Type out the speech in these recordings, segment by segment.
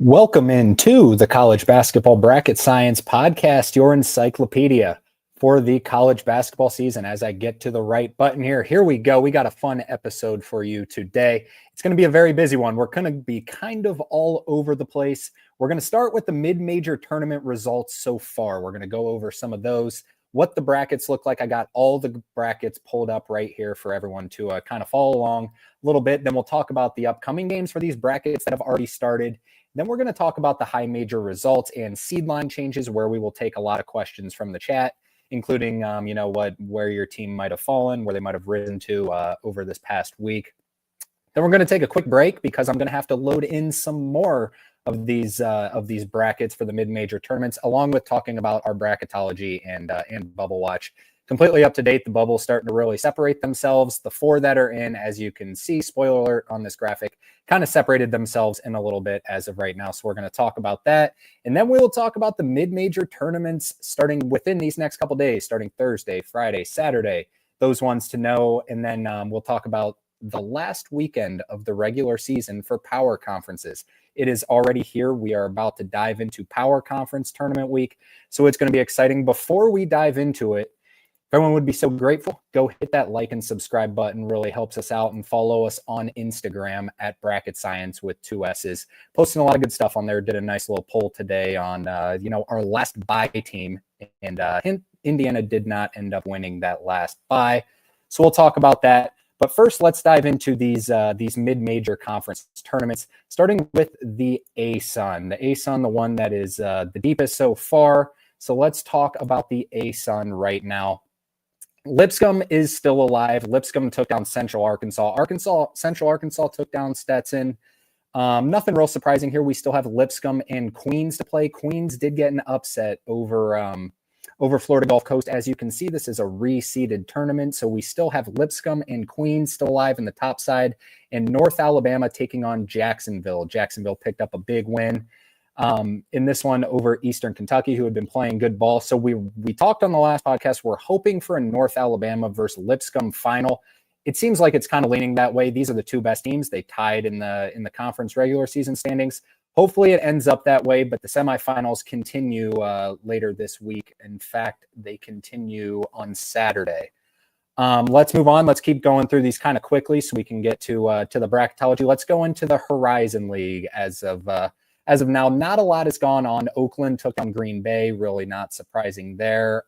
Welcome into the College Basketball Bracket Science Podcast, your encyclopedia for the college basketball season. As I get to the right button here we go. We got a fun episode for you today. It's going to be a very busy one. We're going to be kind of all over the place. We're going to start with the mid-major tournament results so far. We're going to go over some of those, what the brackets look like. I got all the brackets pulled up right here for everyone to kind of follow along a little bit. Then we'll talk about the upcoming games for these brackets that have already started. Then we're going to talk about the high major results and seed line changes, where we will take a lot of questions from the chat, including, where your team might have fallen, where they might have risen to over this past week. Then we're going to take a quick break because I'm going to have to load in some more of these brackets for the mid-major tournaments, along with talking about our bracketology and Bubble Watch. Completely up to date. The bubble's starting to really separate themselves. The four that are in, as you can see, spoiler alert on this graphic, kind of separated themselves in a little bit as of right now. So we're going to talk about that. And then we will talk about the mid-major tournaments starting within these next couple days, starting Thursday, Friday, Saturday, those ones to know. And then we'll talk about the last weekend of the regular season for power conferences. It is already here. We are about to dive into Power Conference Tournament Week. So it's going to be exciting. Before we dive into it, everyone would be so grateful. Go hit that like and subscribe button. Really helps us out. And follow us on Instagram at Bracket Science with 2 S's. Posting a lot of good stuff on there. Did a nice little poll today on, our last bye team. And Indiana did not end up winning that last bye. So we'll talk about that. But first, let's dive into these mid-major conference tournaments, starting with the ASUN. The ASUN, the one that is the deepest so far. So let's talk about the ASUN right now. Lipscomb is still alive. Lipscomb took down Central Arkansas. Central Arkansas took down Stetson. Nothing real surprising here. We still have Lipscomb and Queens to play. Queens did get an upset over Florida Gulf Coast. As you can see, this is a reseeded tournament. So we still have Lipscomb and Queens still alive in the top side, and North Alabama taking on Jacksonville. Jacksonville picked up a big win in this one over Eastern Kentucky, who had been playing good ball. So we talked on the last podcast, we're hoping for a North Alabama versus Lipscomb final. It seems like it's kind of leaning that way. These are the two best teams. They tied in the conference regular season standings. Hopefully it ends up that way, but the semifinals continue later this week. In fact, they continue on Saturday. Let's move on. Let's keep going through these kind of quickly so we can get to the bracketology. Let's go into the Horizon League as of now. Not a lot has gone on. Oakland took on Green Bay. Really not surprising there.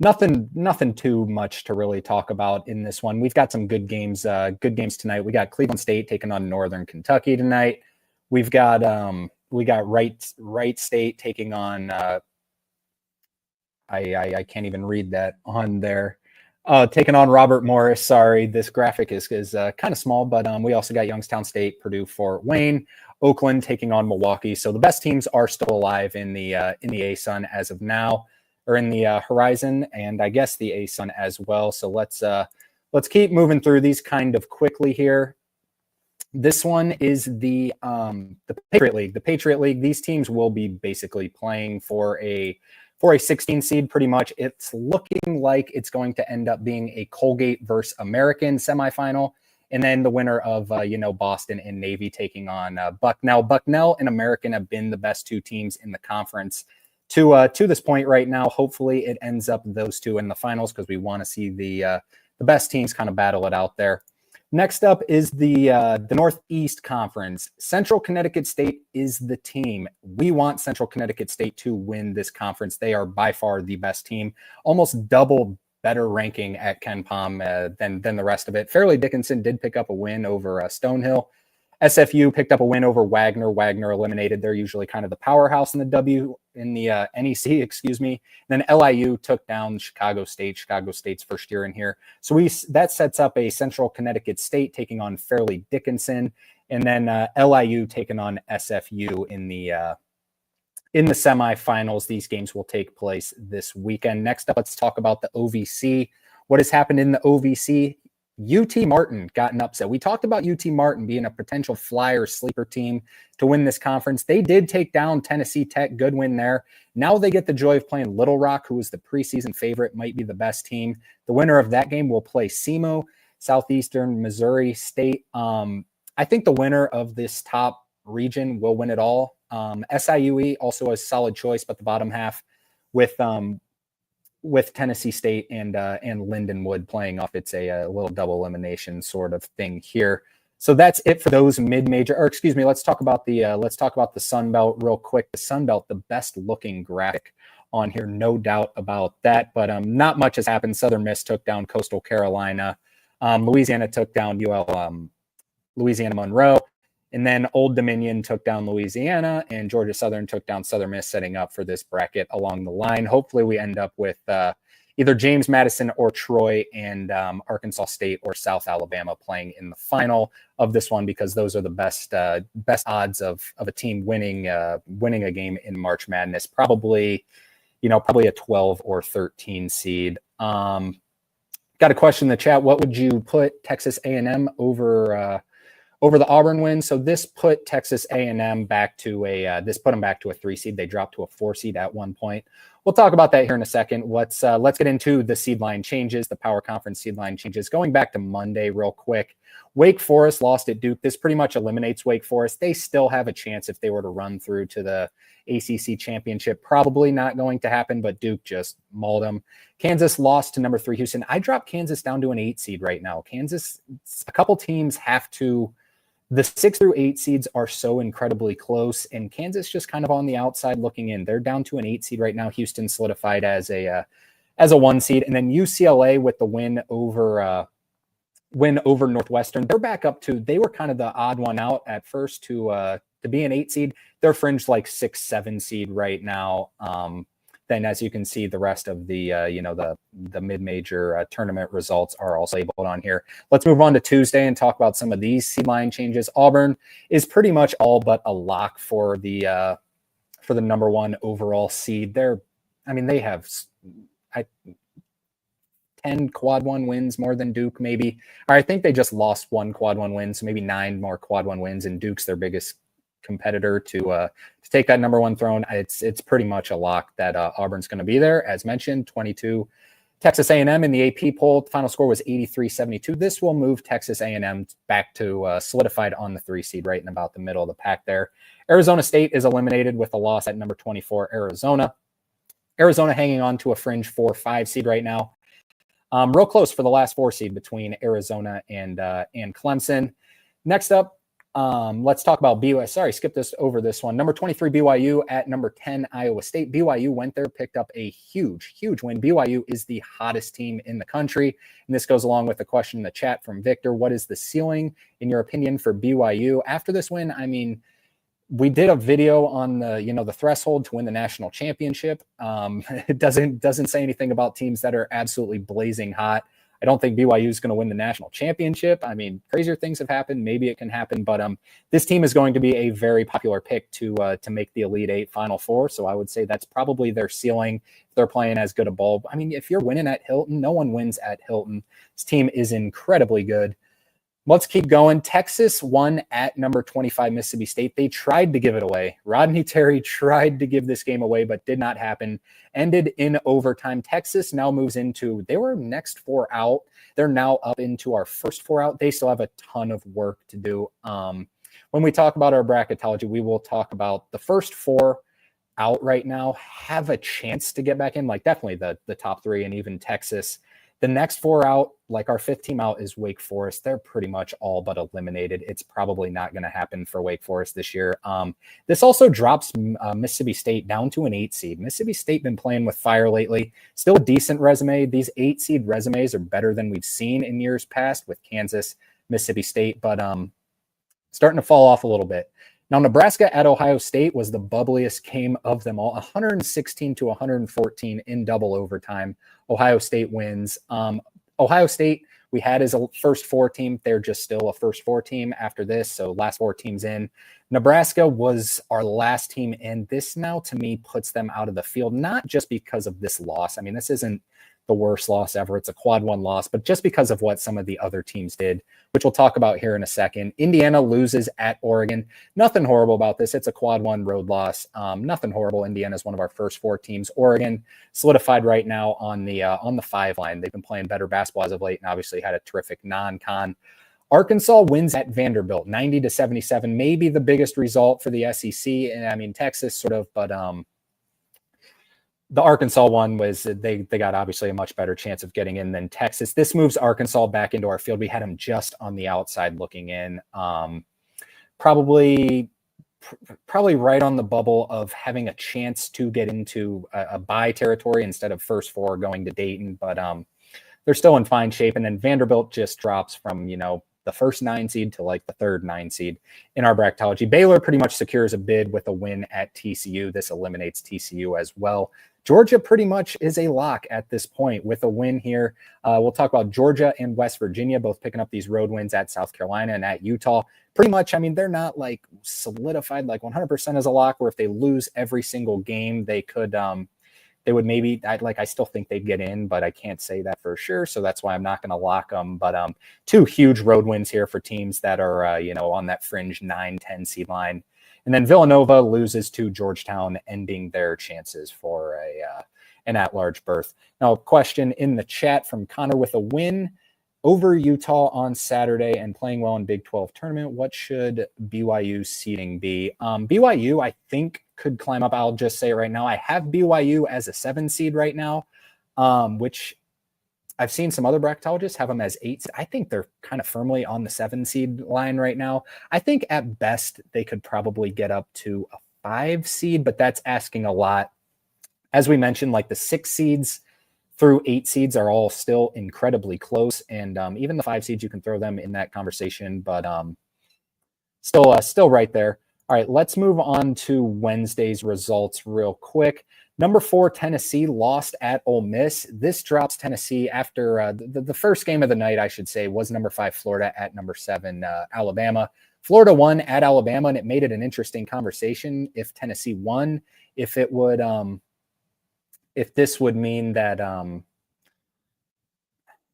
Nothing too much to really talk about in this one. We've got some good games tonight. We got Cleveland State taking on Northern Kentucky tonight. We got Wright State taking on I can't even read that on there. Taking on Robert Morris. Sorry, this graphic is kind of small, but we also got Youngstown State, Purdue, Fort Wayne, Oakland taking on Milwaukee. So the best teams are still alive in the ASUN as of now, or in the Horizon, and I guess the ASUN as well. So let's keep moving through these kind of quickly here. This one is the Patriot League. The Patriot League. These teams will be basically playing for a 16 seed, pretty much. It's looking like it's going to end up being a Colgate versus American semifinal, and then the winner of Boston and Navy taking on Bucknell. Bucknell and American have been the best two teams in the conference to this point right now. Hopefully, it ends up those two in the finals, because we want to see the best teams kind of battle it out there. Next up is the Northeast Conference. Central Connecticut State is the team. We want Central Connecticut State to win this conference. They are by far the best team, almost double better ranking at KenPom than the rest of it. Fairleigh Dickinson did pick up a win over Stonehill. SFU picked up a win over Wagner. Wagner eliminated. They're usually kind of the powerhouse in the NEC, excuse me. And then LIU took down Chicago State. Chicago State's first year in here. So that sets up a Central Connecticut State taking on Fairleigh Dickinson, and then LIU taking on SFU in the semifinals. These games will take place this weekend. Next up, let's talk about the OVC. What has happened in the OVC? UT Martin got an upset. We talked about UT Martin being a potential flyer sleeper team to win this conference. They did take down Tennessee Tech. Good win there. Now they get the joy of playing Little Rock, who is the preseason favorite, might be the best team. The winner of that game will play SEMO, Southeastern Missouri State. I think the winner of this top region will win it all. SIUE also a solid choice, but the bottom half with Tennessee State and Lindenwood playing off. It's a little double elimination sort of thing here. So that's it for those mid-major, or excuse me, let's talk about the Sun Belt real quick. The Sun Belt, the best looking graphic on here, no doubt about that, but not much has happened. Southern Miss took down Coastal Carolina. Louisiana took down Louisiana Monroe. And then Old Dominion took down Louisiana, and Georgia Southern took down Southern Miss, setting up for this bracket along the line. Hopefully we end up with either James Madison or Troy and Arkansas State or South Alabama playing in the final of this one, because those are the best odds of a team winning a game in March Madness. Probably a 12 or 13 seed. Got a question in the chat. What would you put Texas A&M over the Auburn win? So this put Texas A&M back to a 3 seed. They dropped to a 4 seed at one point. We'll talk about that here in a second. Let's get into the seed line changes, the Power Conference seed line changes. Going back to Monday real quick, Wake Forest lost at Duke. This pretty much eliminates Wake Forest. They still have a chance if they were to run through to the ACC championship. Probably not going to happen, but Duke just mauled them. Kansas lost to number 3 Houston. I dropped Kansas down to an 8 seed right now. Kansas, a couple teams have to. The 6 through 8 seeds are so incredibly close, and Kansas just kind of on the outside looking in. They're down to an 8 seed right now. Houston solidified as a 1 seed, and then UCLA with the win over Northwestern. They're back up to. They were kind of the odd one out at first to be an 8 seed. They're fringe like 6, 7 seed right now. Then, as you can see, the rest of the mid-major tournament results are also labeled on here. Let's move on to Tuesday and talk about some of these seed line changes. Auburn is pretty much all but a lock for the number 1 overall seed. They have 10 quad 1 wins more than Duke, maybe. Or I think they just lost 1 quad 1 win, so maybe 9 more quad 1 wins, and Duke's their biggest competitor to take that number 1 throne. It's pretty much a lock that Auburn's going to be there. As mentioned, 22 Texas A&M in the AP poll. The final score was 83-72. This will move Texas A&M back to solidified on the 3 seed, right in about the middle of the pack there. Arizona State is eliminated with a loss at number 24 Arizona. Arizona hanging on to a fringe 4-5 seed right now. Real close for the last 4 seed between Arizona and Clemson. Next up, let's talk about BYU. Sorry, skip over this one. Number 23 BYU at number 10 Iowa State. BYU went there, picked up a huge win. BYU is the hottest team in the country, and this goes along with the question in the chat from Victor. What is the ceiling, in your opinion, for BYU after this win? I mean, we did a video on the threshold to win the national championship. It doesn't say anything about teams that are absolutely blazing hot. I don't think BYU is going to win the national championship. I mean, crazier things have happened. Maybe it can happen, but this team is going to be a very popular pick to make the Elite Eight, Final Four. So I would say that's probably their ceiling if they're playing as good a ball. I mean, if you're winning at Hilton, no one wins at Hilton. This team is incredibly good. Let's keep going. Texas won at number 25 Mississippi State. They tried to give it away. Rodney Terry tried to give this game away, but did not happen. Ended in overtime. Texas now moves into, they were next 4 out. They're now up into our first 4 out. They still have a ton of work to do. When we talk about our bracketology, we will talk about the first 4 out right now have a chance to get back in, like definitely the top 3 and even Texas. The next 4 out, like our 5th team out, is Wake Forest. They're pretty much all but eliminated. It's probably not going to happen for Wake Forest this year. This also drops Mississippi State down to an 8 seed. Mississippi State been playing with fire lately. Still a decent resume. These 8 seed resumes are better than we've seen in years past with Kansas, Mississippi State, but starting to fall off a little bit. Now, Nebraska at Ohio State was the bubbliest game of them all, 116-114 in double overtime. Ohio State wins. Ohio State, we had as a first 4 team. They're just still a first 4 team after this, so last 4 teams in. Nebraska was our last team in. This now, to me, puts them out of the field, not just because of this loss. I mean, this isn't the worst loss ever. It's a quad 1 loss, but just because of what some of the other teams did, which we'll talk about here in a second. Indiana loses at Oregon. Nothing horrible about this. It's a quad 1 road loss. Nothing horrible. Indiana is one of our first 4 teams. Oregon solidified right now on the 5 line. They've been playing better basketball as of late and obviously had a terrific non-con Arkansas wins at Vanderbilt, 90-77, maybe the biggest result for the SEC. And I mean, Texas sort of, but the Arkansas one was they got obviously a much better chance of getting in than Texas. This moves Arkansas back into our field. We had them just on the outside looking in. Probably right on the bubble of having a chance to get into a bye territory instead of first four going to Dayton. But they're still in fine shape. And then Vanderbilt just drops from, the first 9 seed to like the third 9 seed in our bracketology. Baylor pretty much secures a bid with a win at TCU. This eliminates TCU as well. Georgia pretty much is a lock at this point with a win here. We'll talk about Georgia and West Virginia, both picking up these road wins at South Carolina and at Utah. Pretty much, I mean, they're not like solidified like 100% as a lock, where if they lose every single game, they could they would maybe, I still think they'd get in, but I can't say that for sure. So that's why I'm not going to lock them. But 2 huge road wins here for teams that are, on that fringe 9-10 seed line. And then Villanova loses to Georgetown, ending their chances for an at-large berth. Now, a question in the chat from Connor: with a win over Utah on Saturday and playing well in Big 12 tournament, what should BYU seeding be? BYU, I think, could climb up. I'll just say it right now. I have BYU as a 7 seed right now, which I've seen some other bracketologists have them as 8. I think they're kind of firmly on the 7 seed line right now. I think at best they could probably get up to a 5 seed, but that's asking a lot. As we mentioned, like the 6 seeds through 8 seeds are all still incredibly close. And even the 5 seeds, you can throw them in that conversation, but still right there. All right, let's move on to Wednesday's results real quick. Number 4, Tennessee lost at Ole Miss. This drops Tennessee after the first game of the night, I should say, was number 5, Florida, at number 7, Alabama. Florida won at Alabama, and it made it an interesting conversation if Tennessee won, if it would if this would mean that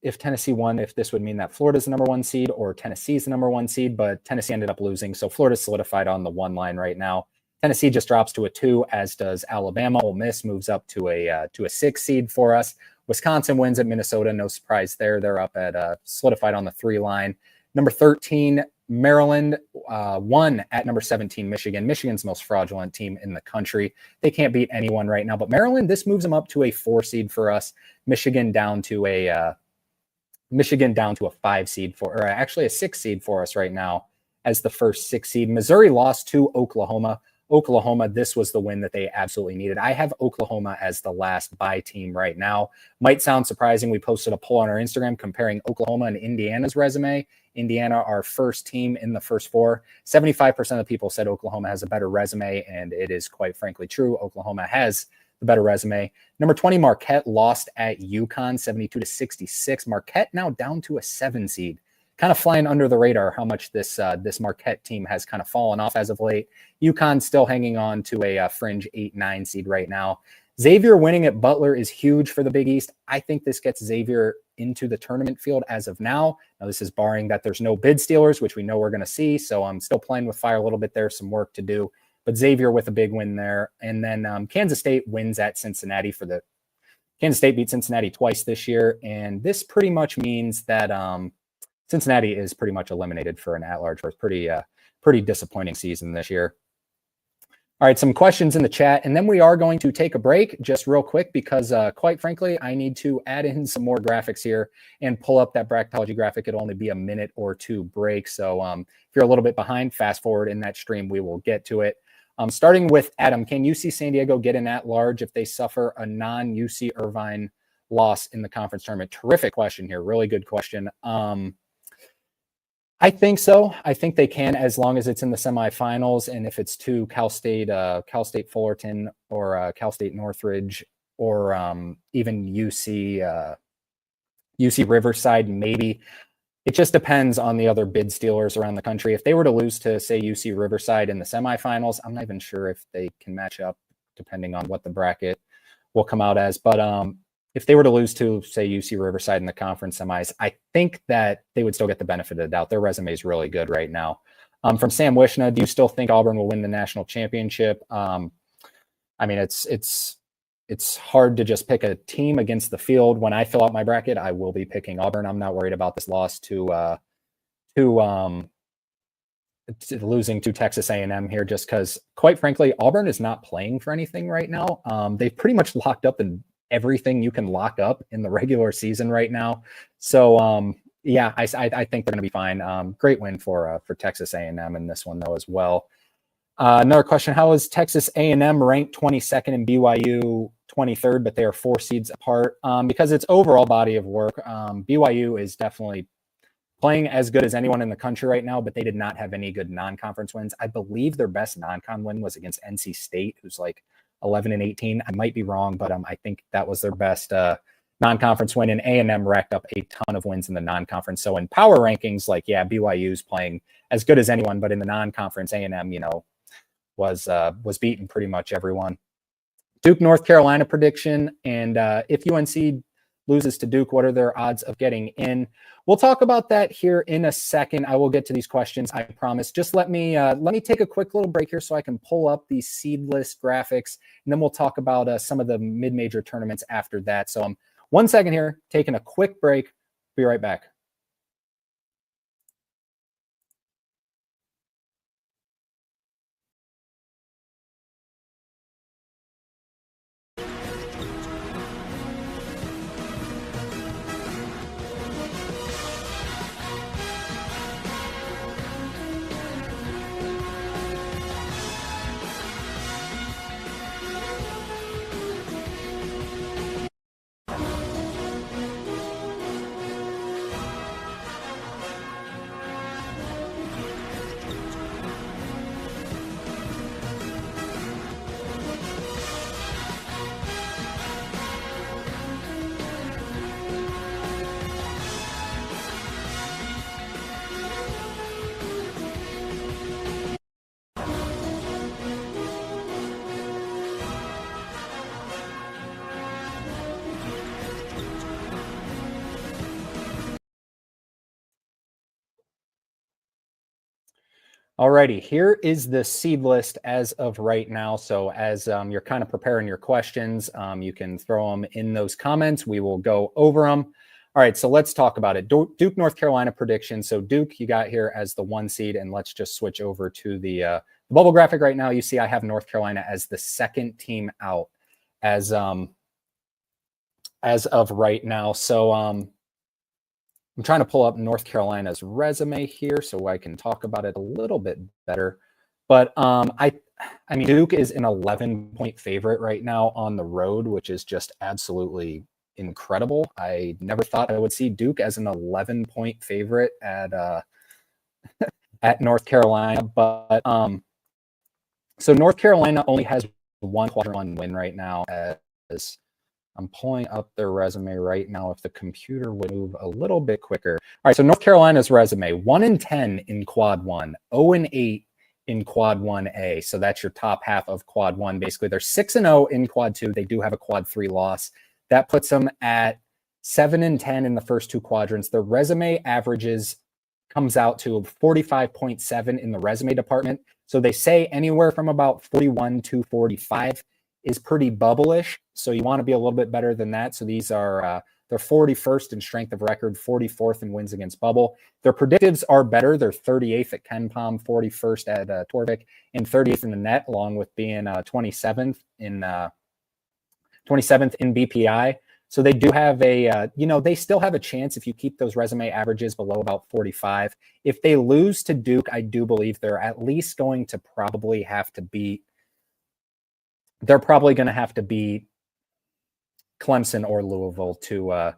if Tennessee won, if this would mean that Florida's the number 1 seed or Tennessee's the number 1 seed, but Tennessee ended up losing. So Florida's solidified on the 1 line right now. Tennessee just drops to a 2, as does Alabama. Ole Miss moves up to a 6 seed for us. Wisconsin wins at Minnesota. No surprise there. They're up at solidified on the 3 line. Number 13, Maryland won at number 17, Michigan. Michigan's most fraudulent team in the country. They can't beat anyone right now. But Maryland, this moves them up to a 4 seed for us. Michigan down to a 5 seed or actually a 6 seed for us right now as the first 6 seed. Missouri lost to Oklahoma. Oklahoma, this was the win that they absolutely needed. I have Oklahoma as the last bye team right now. Might sound surprising. We posted a poll on our Instagram comparing Oklahoma and Indiana's resume. Indiana, our first team in the first 4. 75% of the people said Oklahoma has a better resume, and it is quite frankly true. Oklahoma has the better resume. Number 20, Marquette lost at UConn, 72-66. Marquette now down to a 7 seed. Kind of flying under the radar how much this Marquette team has kind of fallen off as of late. UConn still hanging on to a fringe 8-9 seed right now. Xavier winning at Butler is huge for the Big East. I think this gets Xavier into the tournament field as of now. Now, this is barring that there's no bid stealers, which we know we're going to see. So I'm still playing with fire a little bit there, some work to do. But Xavier with a big win there. And then Kansas State wins at Cincinnati Kansas State beat Cincinnati twice this year. And this pretty much means that Cincinnati is pretty much eliminated for an at-large. Pretty disappointing season this year. All right, some questions in the chat, and then we are going to take a break just real quick because, quite frankly, I need to add in some more graphics here and pull up that bracketology graphic. It'll only be a minute or 2 break. So if you're a little bit behind, fast forward in that stream. We will get to it. Starting with Adam, can UC San Diego get an at-large if they suffer a non-UC Irvine loss in the conference tournament? Terrific question here. Really good question. I think so. I think they can, as long as it's in the semifinals. And if it's to Cal State Fullerton, or Cal State Northridge, or even UC Riverside, maybe. It just depends on the other bid stealers around the country. If they were to lose to, say, UC Riverside in the semifinals, I'm not even sure if they can match up, depending on what the bracket will come out as. But if they were to lose to, say, UC Riverside in the conference semis, I think that they would still get the benefit of the doubt. Their resume is really good right now. From Sam Wishna, do you still think Auburn will win the national championship? I mean, it's hard to just pick a team against the field. When I fill out my bracket, I will be picking Auburn. I'm not worried about this loss to to losing to Texas A&M here, just because, quite frankly, Auburn is not playing for anything right now. They've pretty much locked up in everything you can lock up in the regular season right now. So yeah, I think they're going to be fine. Great win for Texas A&M in this one though as well. Another question: how is Texas A&M ranked 22nd and BYU 23rd, but they are 4 seeds apart? Because it's overall body of work. BYU is definitely playing as good as anyone in the country right now, but they did not have any good non-conference wins. I believe their best non-con win was against NC State, who's like 11-18. I might be wrong, but I think that was their best non-conference win. And A&M racked up a ton of wins in the non-conference. So in power rankings, like, yeah, BYU's playing as good as anyone, but in the non-conference, A&M, was beating pretty much everyone. Duke, North Carolina prediction. And if UNC loses to Duke, what are their odds of getting in? We'll talk about that here in a second. I will get to these questions, I promise. Just let me take a quick little break here so I can pull up the seed list graphics, and then we'll talk about some of the mid-major tournaments after that. So 1 second here, taking a quick break. Be right back. Alrighty, here is the seed list as of right now. So as you're kind of preparing your questions, you can throw them in those comments. We will go over them. All right, so let's talk about it. Duke, North Carolina prediction. So Duke, you got here as the 1 seed, and let's just switch over to the bubble graphic right now. You see I have North Carolina as the 2nd team out as of right now. So I'm trying to pull up North Carolina's resume here so I can talk about it a little bit better. But I mean, Duke is an 11-point favorite right now on the road, which is just absolutely incredible. I never thought I would see Duke as an 11-point favorite at North Carolina. But so North Carolina only has 1 quadrant 1 win right now. As I'm pulling up their resume right now. If the computer would move a little bit quicker. All right, so North Carolina's resume: 1-10 in quad 1, 0-8 in quad 1A. So that's your top half of quad 1. Basically, they're 6-0 in quad 2. They do have a quad 3 loss. That puts them at 7-10 in the first 2 quadrants. Their resume averages comes out to 45.7 in the resume department. So they say anywhere from about 41 to 45 is pretty bubble-ish. So you want to be a little bit better than that. So these are they're 41st in strength of record, 44th in wins against bubble. Their predictives are better. They're 38th at KenPom, 41st at Torvik, and 30th in the net, along with being 27th in BPI. So they do have a, they still have a chance if you keep those resume averages below about 45. If they lose to Duke, I do believe they're at least going to probably have to beat. They're probably going to have to beat Clemson or Louisville to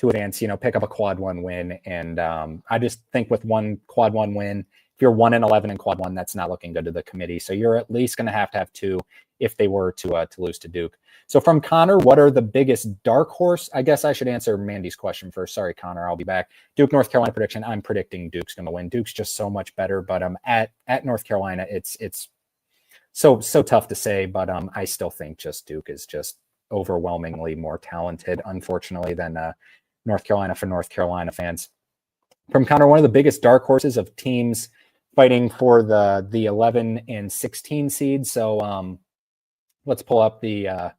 advance, pick up a quad 1 win. And I just think with 1 quad 1 win, if you're 1-11 in quad 1, that's not looking good to the committee. So you're at least going to have 2 if they were to lose to Duke. So from Connor, what are the biggest dark horse? I guess I should answer Mandy's question first. Sorry, Connor, I'll be back. Duke, North Carolina prediction. I'm predicting Duke's going to win. Duke's just so much better, but at North Carolina, it's so tough to say, but I still think just Duke is just overwhelmingly more talented, unfortunately, than North Carolina for North Carolina fans. From Connor, one of the biggest dark horses of teams fighting for the 11 and 16 seeds. So let's pull up the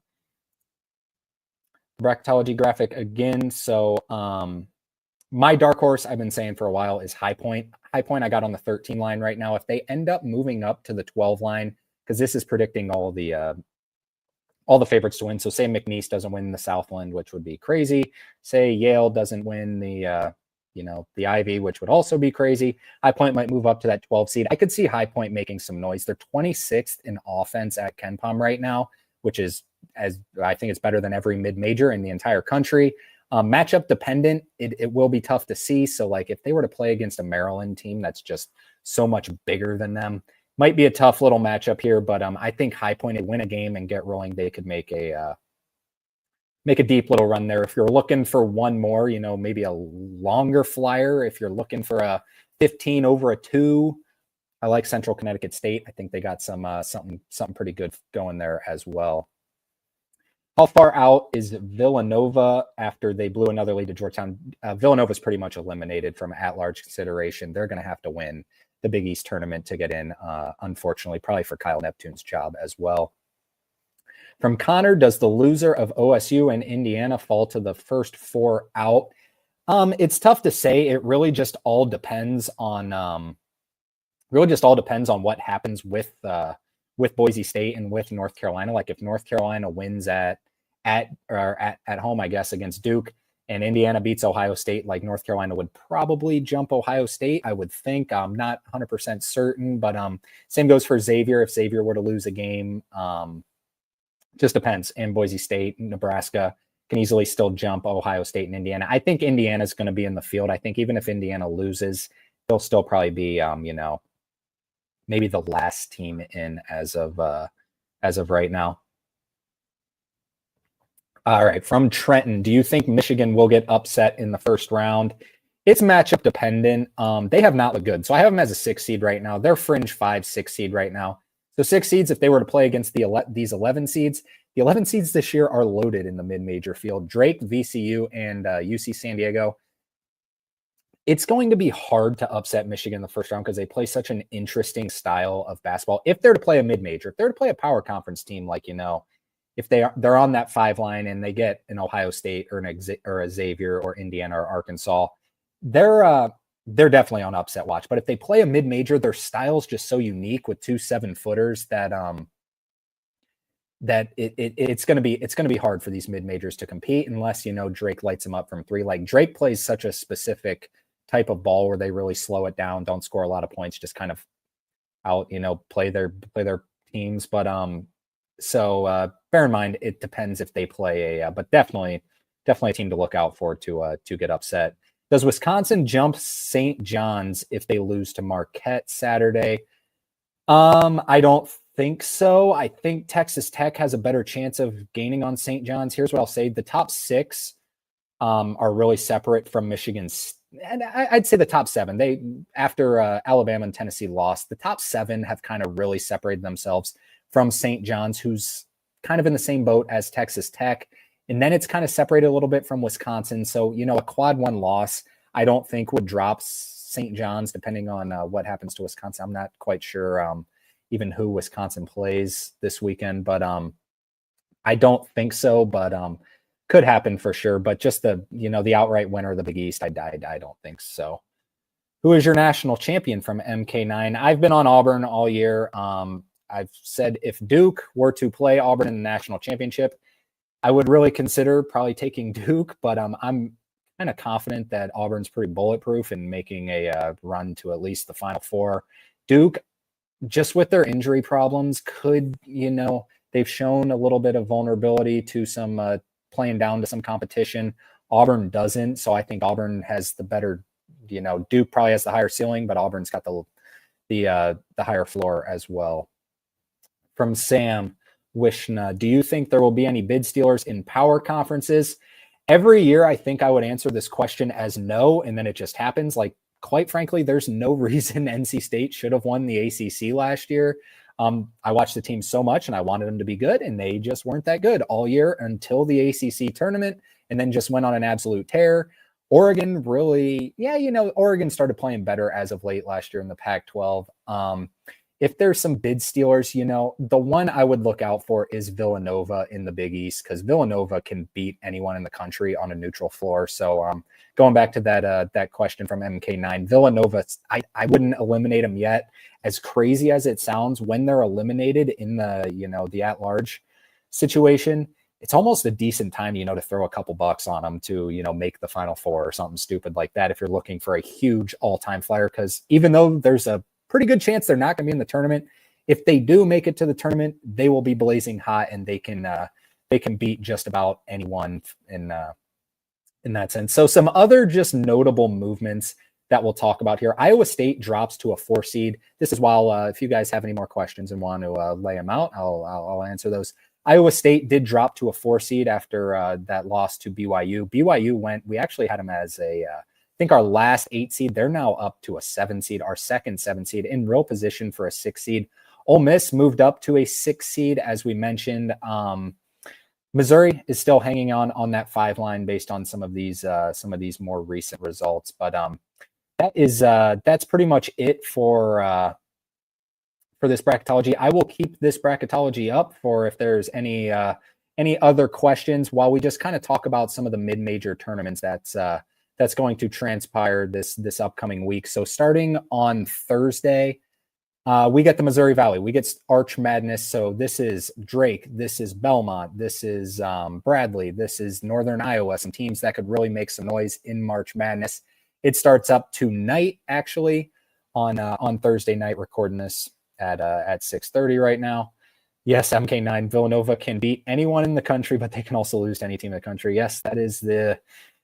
bracketology graphic again. So My dark horse, I've been saying for a while, is High Point. High Point I got on the 13 line right now. If they end up moving up to the 12 line, because this is predicting all the favorites to win. So say McNeese doesn't win the Southland, which would be crazy. Say Yale doesn't win the Ivy, which would also be crazy. High Point might move up to that 12 seed. I could see High Point making some noise. They're 26th in offense at KenPom right now, which is, as I think it's better than every mid-major in the entire country. Matchup dependent, it will be tough to see. So like if they were to play against a Maryland team that's just so much bigger than them, might be a tough little matchup here. But I think High Point would win a game and get rolling. They could make a deep little run there. If you're looking for one more, maybe a longer flyer. If you're looking for a 15 over a 2, I like Central Connecticut State. I think they got something pretty good going there as well. How far out is Villanova after they blew another lead to Georgetown? Villanova is pretty much eliminated from at-large consideration. They're going to have to win the Big East tournament to get in, unfortunately, probably for Kyle Neptune's job as well. From Connor, does the loser of OSU and Indiana fall to the first 4 out? It's tough to say. It really just all depends on what happens with Boise State and with North Carolina. Like if North Carolina wins at home, I guess, against Duke, and Indiana beats Ohio State, like North Carolina would probably jump Ohio State, I would think. I'm not 100% certain, but same goes for Xavier. If Xavier were to lose a game, just depends. And Boise State, Nebraska can easily still jump Ohio State and Indiana. I think Indiana is going to be in the field. I think even if Indiana loses, they'll still probably be, maybe the last team in as of right now. All right, from Trenton, do you think Michigan will get upset in the first round? It's matchup dependent. They have not looked good. So I have them as a 6 seed right now. They're fringe 5, 6 seed right now. So 6 seeds, if they were to play against these 11 seeds, the 11 seeds this year are loaded in the mid-major field. Drake, VCU, and UC San Diego. It's going to be hard to upset Michigan in the first round because they play such an interesting style of basketball. If they're to play a mid-major, if they're to play a power conference team, like, if they're on that 5 line and they get an Ohio State or a Xavier or Indiana or Arkansas, they're definitely on upset watch. But if they play a mid-major, their style's just so unique with 2 7-footers that it's going to be hard for these mid-majors to compete unless Drake lights them up from 3. Like Drake plays such a specific type of ball where they really slow it down, don't score a lot of points, just kind of out, play their teams. But so bear in mind, it depends if they play but definitely a team to look out for to get upset. Does Wisconsin jump St. John's if they lose to Marquette Saturday? I don't think so. I think Texas Tech has a better chance of gaining on St. John's. Here's what I'll say. The top 6 are really separate from Michigan's. And I'd say the top 7, after Alabama and Tennessee lost, the top 7 have kind of really separated themselves from St. John's, who's kind of in the same boat as Texas Tech. And then it's kind of separated a little bit from Wisconsin. So, a quad 1 loss, I don't think would drop St. John's, depending on what happens to Wisconsin. I'm not quite sure even who Wisconsin plays this weekend, but I don't think so, but could happen for sure. But just the outright winner of the Big East, I don't think so. Who is your national champion from MK9? I've been on Auburn all year. I've said if Duke were to play Auburn in the national championship, I would really consider probably taking Duke, but I'm kind of confident that Auburn's pretty bulletproof in making a run to at least the Final Four. Duke, just with their injury problems, could, they've shown a little bit of vulnerability to some playing down to some competition. Auburn doesn't, so I think Auburn has the better, Duke probably has the higher ceiling, but Auburn's got the higher floor as well. From Sam Wishna, do you think there will be any bid stealers in power conferences? Every year, I think I would answer this question as no, and then it just happens. Like, quite frankly, there's no reason NC State should have won the ACC last year. I watched the team so much, and I wanted them to be good, and they just weren't that good all year until the ACC tournament, and then just went on an absolute tear. Oregon really, Oregon started playing better as of late last year in the Pac-12. if there's some bid stealers, the one I would look out for is Villanova in the Big East, because Villanova can beat anyone in the country on a neutral floor. So going back to that question from MK9, Villanova, I wouldn't eliminate them yet. As crazy as it sounds, when they're eliminated in the at-large situation, it's almost a decent time, to throw a couple bucks on them to, make the Final Four or something stupid like that if you're looking for a huge all-time flyer. Because even though there's a pretty good chance they're not going to be in the tournament, if they do make it to the tournament, they will be blazing hot, and they can beat just about anyone in that sense. So some other just notable movements that we'll talk about here. Iowa State drops to a 4 seed. This is while if you guys have any more questions and want to lay them out, I'll answer those. Iowa State did drop to a 4 seed after that loss to BYU. BYU we actually had them as I think our last 8 seed. They're now up to a 7 seed, our second 7 seed, in real position for a 6 seed. Ole Miss moved up to a 6 seed, as we mentioned. Missouri is still hanging on that 5 line based on some of these more recent results. But that's pretty much it for this bracketology. I will keep this bracketology up for if there's any other questions while we just kind of talk about some of the mid-major tournaments that's going to transpire this upcoming week. So starting on Thursday, we get the Missouri Valley. We get Arch Madness. So this is Drake. This is Belmont. This is Bradley. This is Northern Iowa. Some teams that could really make some noise in March Madness. It starts up tonight, actually, on Thursday night. Recording this at 6:30 right now. Yes, MK9, Villanova can beat anyone in the country, but they can also lose to any team in the country. Yes,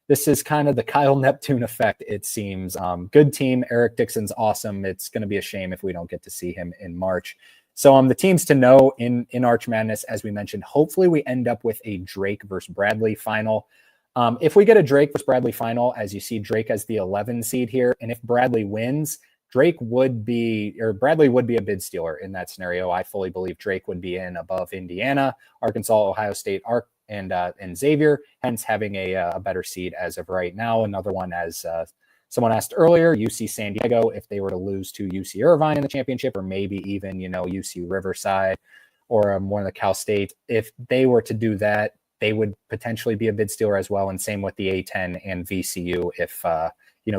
this is kind of the Kyle Neptune effect, it seems. Good team. Eric Dixon's awesome. It's going to be a shame if we don't get to see him in March. So the teams to know in Arch Madness, as we mentioned, hopefully we end up with a Drake versus Bradley final. If we get a Drake versus Bradley final, as you see Drake as the 11 seed here, and if Bradley wins, Bradley would be a bid stealer in that scenario. I fully believe Drake would be in above Indiana, Arkansas, Ohio State, and Xavier, hence having a better seed as of right now. Another one, as someone asked earlier, UC San Diego, if they were to lose to UC Irvine in the championship, or maybe even, UC Riverside or one of the Cal State, if they were to do that, they would potentially be a bid stealer as well. And same with the A10 and VCU if,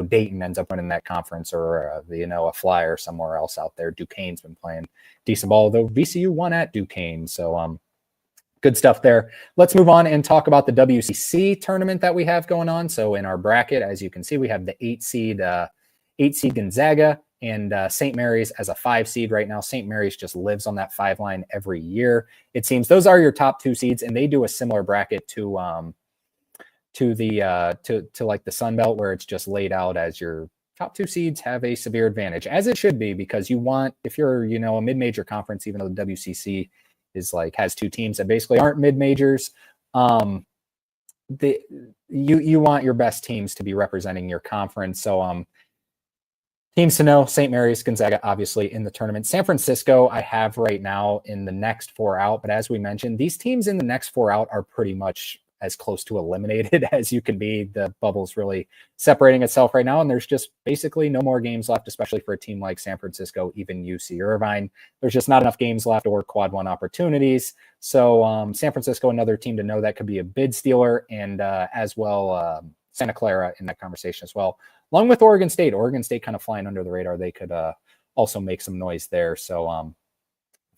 Dayton ends up winning that conference, or, a flyer somewhere else out there. Duquesne's been playing decent ball, though VCU won at Duquesne. So good stuff there. Let's move on and talk about the WCC tournament that we have going on. So in our bracket, as you can see, we have the 8 seed Gonzaga and St. Mary's as a 5 seed right now. St. Mary's just lives on that 5 line every year. It seems those are your top 2 seeds, and they do a similar bracket to like the Sun Belt, where it's just laid out as your top 2 seeds have a severe advantage, as it should be, because if you're, a mid-major conference, even though the WCC has 2 teams that basically aren't mid-majors, you want your best teams to be representing your conference. So teams to know: St. Mary's, Gonzaga, obviously in the tournament. San Francisco, I have right now in the next 4 out, but as we mentioned, these teams in the next 4 out are pretty much as close to eliminated as you can be. The bubble's really separating itself right now, and there's just basically no more games left, especially for a team like San Francisco, even UC Irvine. There's just not enough games left or quad 1 opportunities. So San Francisco, another team to know that could be a bid stealer, and as well Santa Clara in that conversation as well, along with Oregon State. Oregon State kind of flying under the radar. They could also make some noise there. So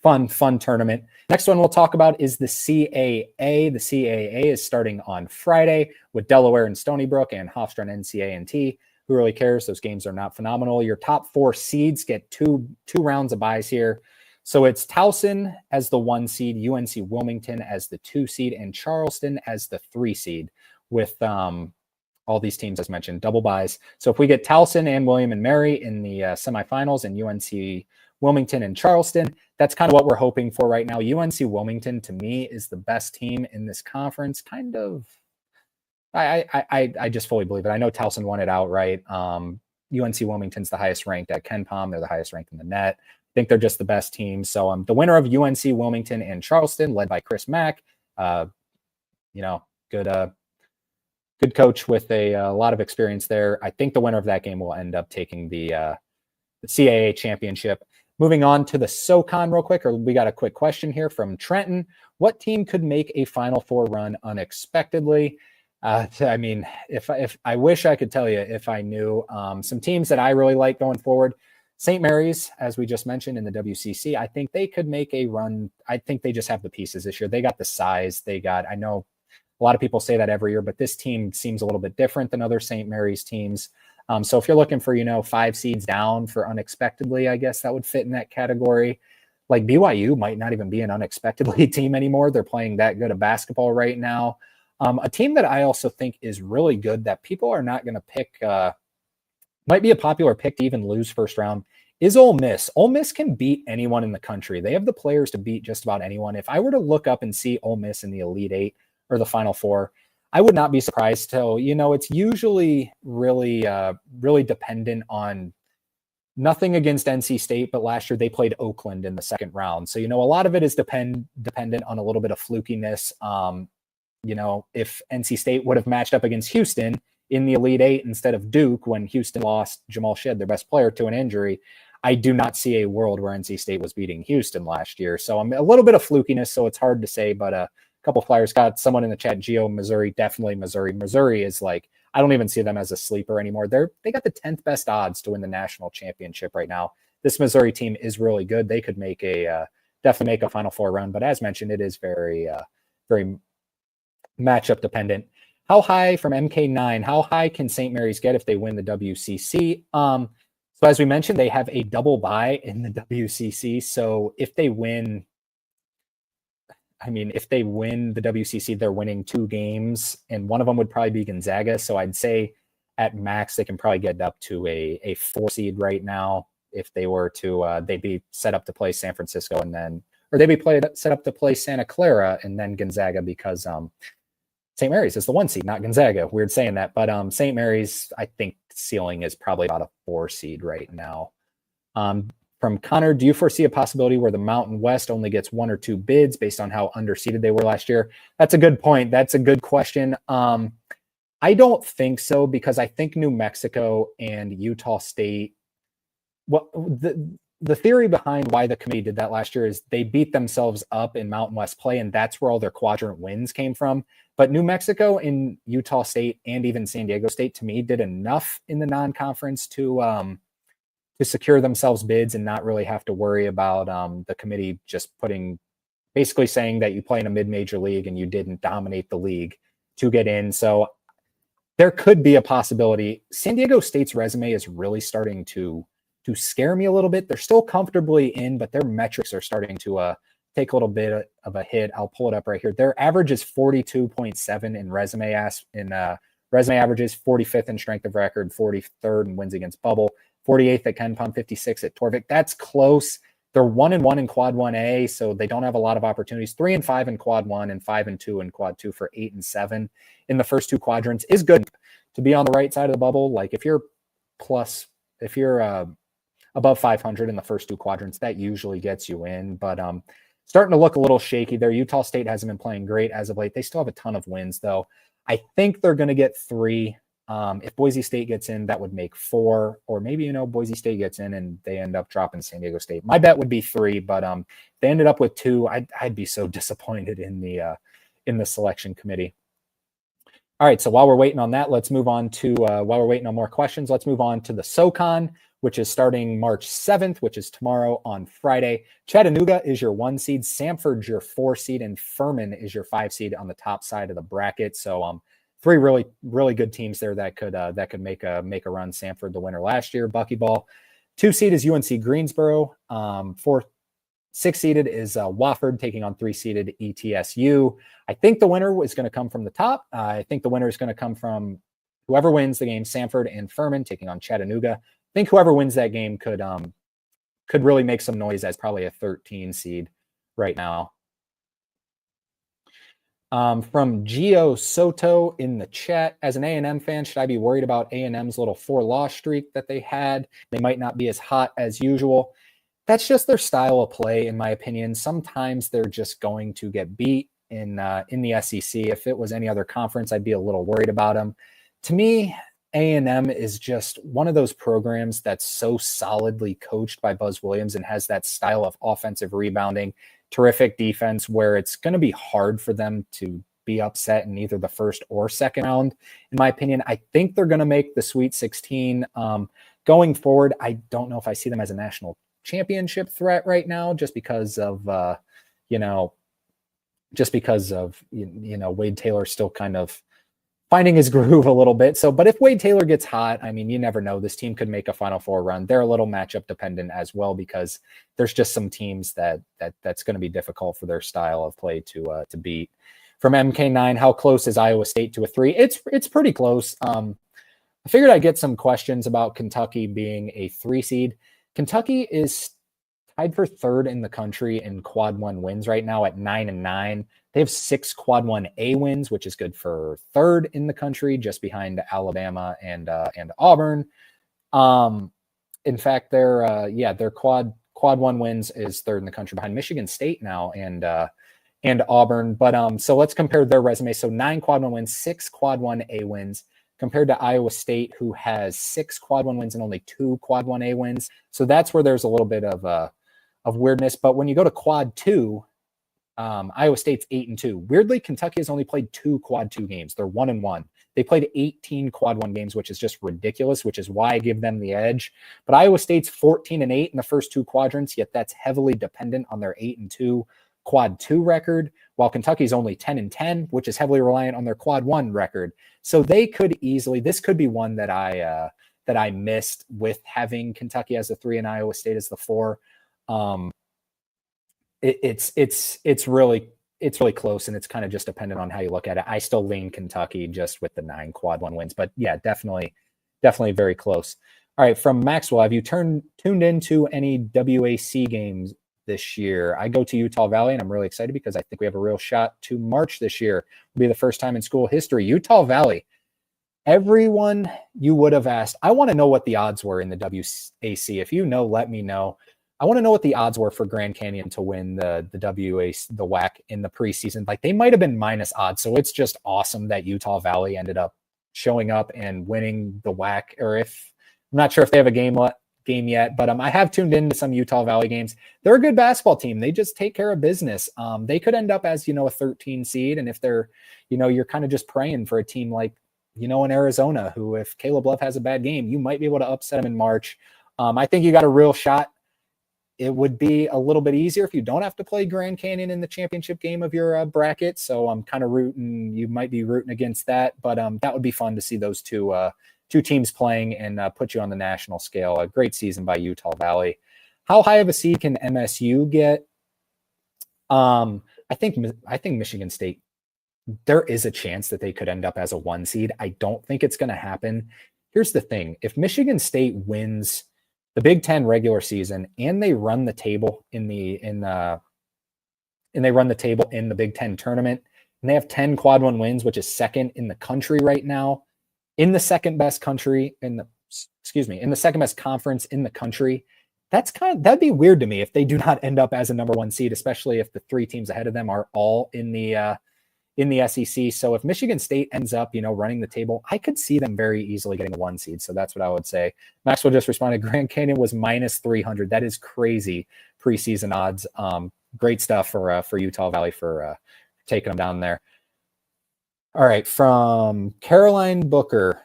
fun tournament. Next one we'll talk about is the CAA. The CAA is starting on Friday with Delaware and Stony Brook and Hofstra and NCA&T. Who really cares? Those games are not phenomenal. Your top 4 seeds get two rounds of byes here. So it's Towson as the 1 seed, UNC Wilmington as the 2 seed, and Charleston as the 3 seed, with all these teams, as mentioned, double byes. So if we get Towson and William and Mary in the semifinals, and UNC Wilmington and Charleston, that's kind of what we're hoping for right now. UNC Wilmington, to me, is the best team in this conference. Kind of, I just fully believe it. I know Towson won it outright. UNC Wilmington's the highest ranked at KenPom. They're the highest ranked in the net. I think they're just the best team. So the winner of UNC Wilmington and Charleston, led by Chris Mack, good coach with a lot of experience there. I think the winner of that game will end up taking the CAA championship. Moving on to the SoCon real quick, or we got a quick question here from Trenton. What team could make a Final Four run unexpectedly? I mean, if I wish I could tell you if I knew. Some teams that I really like going forward. St. Mary's, as we just mentioned in the WCC, I think they could make a run. I think they just have the pieces this year. They got the size. I know a lot of people say that every year, but this team seems a little bit different than other St. Mary's teams. So if you're looking for, 5 seeds down for unexpectedly, I guess that would fit in that category. Like BYU might not even be an unexpectedly team anymore. They're playing that good of basketball right now. A team that I also think is really good that people are not going to pick, might be a popular pick to even lose first round, is Ole Miss. Ole Miss can beat anyone in the country. They have the players to beat just about anyone. If I were to look up and see Ole Miss in the Elite Eight or the Final Four, I would not be surprised till, it's usually really, really dependent on nothing against NC State, but last year they played Oakland in the second round. So, a lot of it is dependent on a little bit of flukiness. If NC State would have matched up against Houston in the Elite Eight instead of Duke when Houston lost Jamal Shead, their best player, to an injury, I do not see a world where NC State was beating Houston last year. So I'm a little bit of flukiness, so it's hard to say, but a couple of players got someone in the chat, Geo, Missouri, definitely Missouri. Missouri is like, I don't even see them as a sleeper anymore. They got the 10th best odds to win the national championship right now. This Missouri team is really good. They could definitely make a Final Four run, but as mentioned, it is very, very matchup dependent. How high from MK9? How high can St. Mary's get if they win the WCC? So as we mentioned, they have a double bye in the WCC. So if they win the WCC, they're winning 2 games, and one of them would probably be Gonzaga. So I'd say at max they can probably get up to a 4 seed right now. If they were to, they'd be set up to play San Francisco they'd be set up to play Santa Clara and then Gonzaga, because St. Mary's is the 1 seed, not Gonzaga. Weird saying that, but St. Mary's, I think ceiling is probably about a 4 seed right now. From Connor, do you foresee a possibility where the Mountain West only gets 1 or 2 bids based on how underseeded they were last year? That's a good point. That's a good question. I don't think so, because I think New Mexico and Utah State, the theory behind why the committee did that last year is they beat themselves up in Mountain West play, and that's where all their quadrant wins came from. But New Mexico and Utah State and even San Diego State, to me, did enough in the non-conference to secure themselves bids and not really have to worry about the committee just basically saying that you play in a mid-major league and you didn't dominate the league to get in. So there could be a possibility. San Diego State's resume is really starting to scare me a little bit. They're still comfortably in, but their metrics are starting to take a little bit of a hit. I'll pull it up right here. Their average is 42.7 in resume averages, 45th in strength of record, 43rd in wins against Bubble, 48th at Ken Palm, 56 at Torvik. That's close. They're 1-1 in Quad 1A, so they don't have a lot of opportunities. 3-5 in Quad 1 and 5-2 in Quad 2 for 8-7 in the first 2 quadrants is good to be on the right side of the bubble. Like if you're above 500 in the first 2 quadrants, that usually gets you in. But starting to look a little shaky there. Utah State hasn't been playing great as of late. They still have a ton of wins, though. I think they're going to get 3. If Boise State gets in, that would make 4. Or maybe, Boise State gets in and they end up dropping San Diego State. My bet would be 3, but they ended up with 2. I'd be so disappointed in the selection committee. All right, so while we're waiting on that, let's move on to, while we're waiting on more questions, let's move on to the SoCon, which is starting March 7th, which is tomorrow on Friday. Chattanooga is your 1 seed, Samford's your 4 seed, and Furman is your 5 seed on the top side of the bracket. So 3 really, really good teams there that could make a run. Samford, the winner last year, Buckyball. 2 seed is UNC Greensboro. 6 seeded is Wofford taking on 3 seeded ETSU. I think the winner is going to come from the top. I think the winner is going to come from whoever wins the game, Samford and Furman taking on Chattanooga. I think whoever wins that game could really make some noise as probably a 13 seed right now. From Gio Soto in the chat, as an A&M fan, should I be worried about A&M's little 4-loss streak that they had? They might not be as hot as usual. That's just their style of play, in my opinion. Sometimes they're just going to get beat in the SEC. If it was any other conference, I'd be a little worried about them. To me, A&M is just one of those programs that's so solidly coached by Buzz Williams and has that style of offensive rebounding, terrific defense, where it's going to be hard for them to be upset in either the first or second round. In my opinion, I think they're going to make the Sweet 16. Going forward, I don't know if I see them as a national championship threat right now, just because of Wade Taylor still kind of finding his groove a little bit. So, but if Wade Taylor gets hot, I mean, you never know. This team could make a Final Four run. They're a little matchup dependent as well, because there's just some teams that's going to be difficult for their style of play to beat. From MK9, how close is Iowa State to a 3? It's pretty close. I figured I'd get some questions about Kentucky being a 3 seed. Kentucky is tied for 3rd in the country in quad 1 wins right now at 9-9. They have 6 quad 1A wins, which is good for 3rd in the country, just behind Alabama and Auburn. In fact, their quad 1 wins is 3rd in the country behind Michigan State now and Auburn. But so let's compare their resume. So 9 quad 1 wins, 6 quad 1A wins, compared to Iowa State, who has 6 quad 1 wins and only 2 quad 1A wins. So that's where there's a little bit of weirdness. But when you go to quad 2, Iowa State's 8-2. Weirdly, Kentucky has only played 2 quad 2 games. They're 1-1. They played 18 quad 1 games, which is just ridiculous, which is why I give them the edge. But Iowa State's 14-8 in the first 2 quadrants, yet that's heavily dependent on their 8-2 quad 2 record, while Kentucky's only 10-10, which is heavily reliant on their quad 1 record. So they could easily, this could be one that I missed with having Kentucky as the 3 and Iowa State as the 4. It's really close, and it's kind of just dependent on how you look at it. I still lean Kentucky just with the 9 quad 1 wins, but yeah, definitely very close. All right, from Maxwell, have you tuned into any WAC games this year? I go to Utah Valley, and I'm really excited because I think we have a real shot to march this year. It'll be the first time in school history. Utah Valley. Everyone you would have asked, I want to know what the odds were in the WAC. If you know, let me know. I want to know what the odds were for Grand Canyon to win the WAC in the preseason. Like, they might have been minus odds. So it's just awesome that Utah Valley ended up showing up and winning the WAC. Or I'm not sure if they have a game yet, but I have tuned into some Utah Valley games. They're a good basketball team. They just take care of business. They could end up as, a 13 seed. And if they're, you're kind of just praying for a team like, in Arizona, who, if Caleb Love has a bad game, you might be able to upset them in March. I think you got a real shot. It would be a little bit easier if you don't have to play Grand Canyon in the championship game of your bracket. So I'm kind of you might be rooting against that, but that would be fun to see those two teams playing and put you on the national scale. A great season by Utah Valley. How high of a seed can MSU get? I think Michigan State, there is a chance that they could end up as a 1 seed. I don't think it's going to happen. Here's the thing. If Michigan State wins the Big Ten regular season and they run the table in the Big Ten tournament, and they have 10 quad 1 wins, which is 2nd in the country right now, in the second best country in the second best conference in the country. That'd be weird to me if they do not end up as a number 1 seed, especially if the 3 teams ahead of them are all in the SEC. So if Michigan State ends up, running the table, I could see them very easily getting a 1 seed. So that's what I would say. Maxwell just responded, Grand Canyon was minus 300. That is crazy preseason odds. Great stuff for Utah Valley for taking them down there. All right, from Caroline Booker,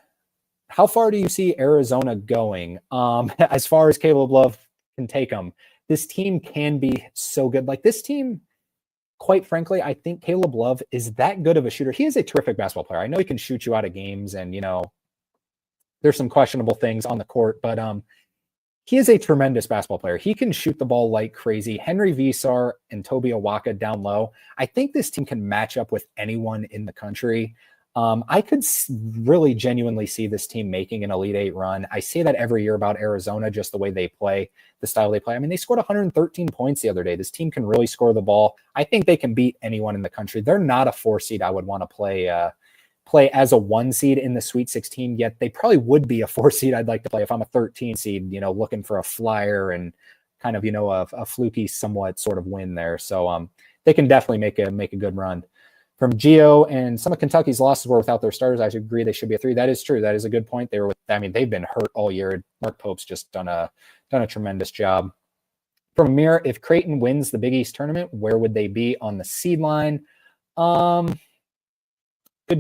how far do you see Arizona going? As far as Caleb Love can take them, this team can be so good. Like, this team, quite frankly, I think Caleb Love is that good of a shooter. He is a terrific basketball player. I know he can shoot you out of games, and, there's some questionable things on the court, but he is a tremendous basketball player. He can shoot the ball like crazy. Henry Visar and Toby Awaka down low. I think this team can match up with anyone in the country. I could really genuinely see this team making an Elite 8 run. I say that every year about Arizona, just the way they play, the style they play. I mean, they scored 113 points the other day. This team can really score the ball. I think they can beat anyone in the country. They're not a 4 seed I would want to play as a 1 seed in the Sweet 16, yet they probably would be a 4 seed I'd like to play if I'm a 13 seed, looking for a flyer and kind of, a fluky somewhat sort of win there. So they can definitely make a good run. From Geo, and some of Kentucky's losses were without their starters. I agree they should be a 3. That is true. That is a good point. They've been hurt all year. Mark Pope's just done a tremendous job. From Amir, if Creighton wins the Big East tournament, where would they be on the seed line? Good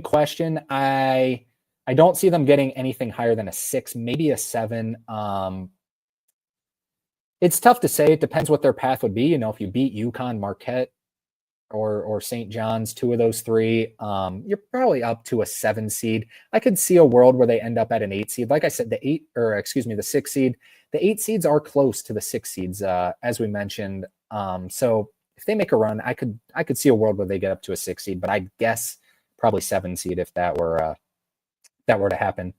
question. I don't see them getting anything higher than a 6, maybe a 7. It's tough to say. It depends what their path would be. If you beat UConn, Marquette, or St. John's, 2 of those 3, you're probably up to a 7 seed. I could see a world where they end up at an 8 seed. Like I said, the 6 seed. The 8 seeds are close to the 6 seeds, as we mentioned. So if they make a run, I could see a world where they get up to a 6 seed, but I guess probably 7 seed if that were to happen.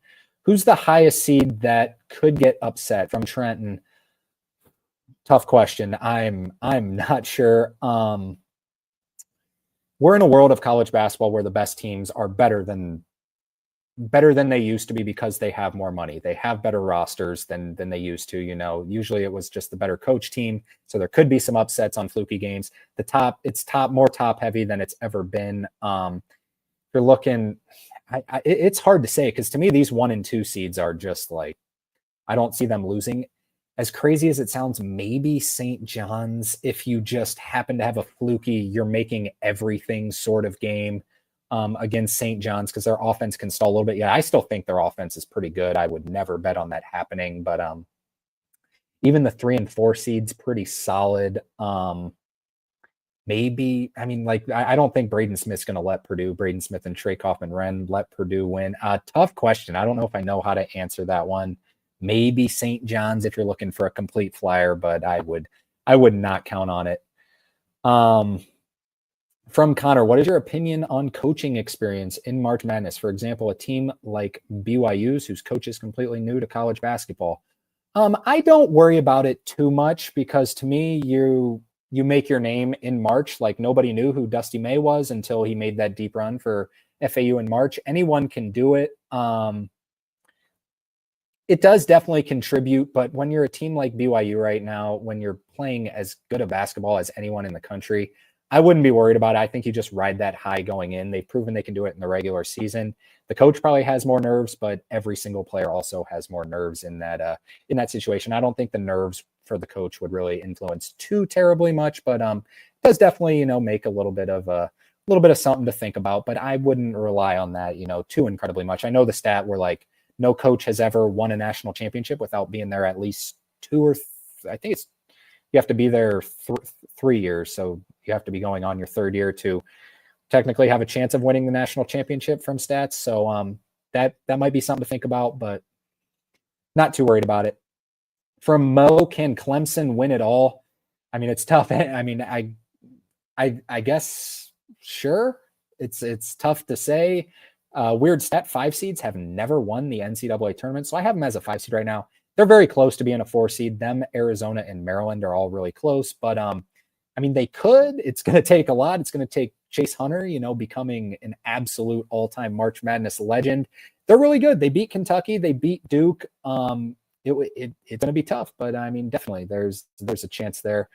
Who's the highest seed that could get upset? From Trenton. Tough question. I'm not sure. We're in a world of college basketball where the best teams are better than they used to be because they have more money. They have better rosters than they used to. Usually it was just the better coach team. So there could be some upsets on fluky games. It's more top heavy than it's ever been. If you're looking, it's hard to say, because to me, these 1 and 2 seeds are just like, I don't see them losing. As crazy as it sounds, maybe St. John's, if you just happen to have a fluky, you're making everything sort of game against St. John's, because their offense can stall a little bit. Yeah, I still think their offense is pretty good. I would never bet on that happening, but even the 3 and 4 seeds, pretty solid. Maybe, I don't think Braden Smith's going to let Braden Smith and Trey Kaufman-Renn let Purdue win. Tough question. I don't know if I know how to answer that one. Maybe St. John's if you're looking for a complete flyer, but I would not count on it. From Connor, what is your opinion on coaching experience in March Madness? For example, a team like BYU's, whose coach is completely new to college basketball. I don't worry about it too much, because to me, you make your name in March. Like, nobody knew who Dusty May was until he made that deep run for FAU in March. Anyone can do it. It does definitely contribute, but when you're a team like BYU right now, when you're playing as good a basketball as anyone in the country, I wouldn't be worried about it. I think you just ride that high going in. They've proven they can do it in the regular season. The coach probably has more nerves, but every single player also has more nerves in that situation. I don't think the nerves for the coach would really influence too terribly much, but it does definitely, make a little bit of something to think about. But I wouldn't rely on that, too incredibly much. I know the stat where like no coach has ever won a national championship without being there at least 2 or I think it's, you have to be there 3 years. So you have to be going on your 3rd year to technically have a chance of winning the national championship from stats. So that might be something to think about, but not too worried about it. From Mo, can Clemson win it all? It's tough. I guess, sure. It's tough to say. Weird stat, 5 seeds have never won the NCAA tournament. So I have them as a 5 seed right now. They're very close to being a 4 seed. Them, Arizona, and Maryland are all really close. But, they could. It's going to take a lot. It's going to take Chase Hunter, becoming an absolute all-time March Madness legend. They're really good. They beat Kentucky. They beat Duke. It's going to be tough. But, definitely there's a chance there.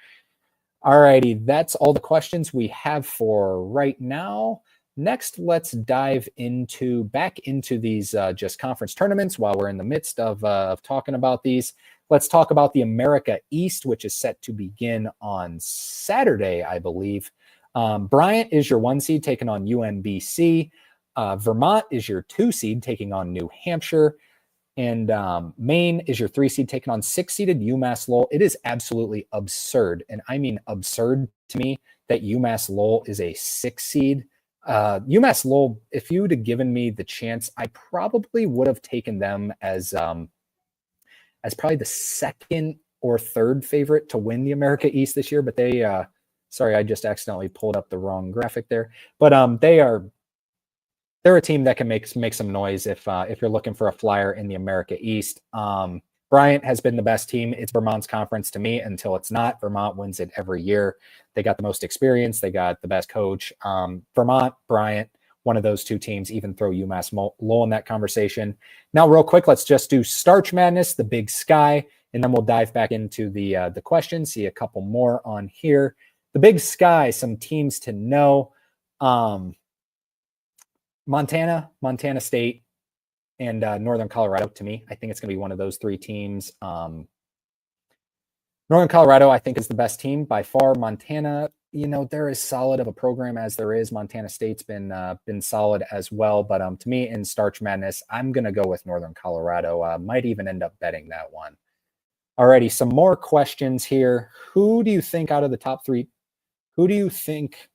All righty. That's all the questions we have for right now. Next, let's dive back into these just conference tournaments while we're in the midst of talking about these. Let's talk about the America East, which is set to begin on Saturday, I believe. Bryant is your 1 seed taking on UMBC. Vermont is your 2 seed taking on New Hampshire. And Maine is your 3 seed taking on 6-seeded UMass Lowell. It is absolutely absurd, and I mean absurd to me, that UMass Lowell is a 6 seed. UMass Lowell, if you would have given me the chance, I probably would have taken them as probably the 2nd or 3rd favorite to win the America East this year. But they, sorry, I just accidentally pulled up the wrong graphic there. But they're a team that can make some noise if you're looking for a flyer in the America East. Bryant has been the best team. It's Vermont's conference to me until it's not. Vermont wins it every year. They got the most experience. They got the best coach. Vermont, Bryant, one of those 2 teams, even throw UMass Lowell in that conversation. Now, real quick, let's just do Starch Madness, the Big Sky, and then we'll dive back into the questions, see a couple more on here. The Big Sky, some teams to know. Montana State, and Northern Colorado. To me, I think it's going to be one of those three teams. Northern Colorado, I think, is the best team by far. Montana, they're as solid of a program as there is. Montana State's been solid as well. But to me, in Starch Madness, I'm going to go with Northern Colorado. Might even end up betting that one. Alrighty, some more questions here. Who do you think out of the top three? Who do you think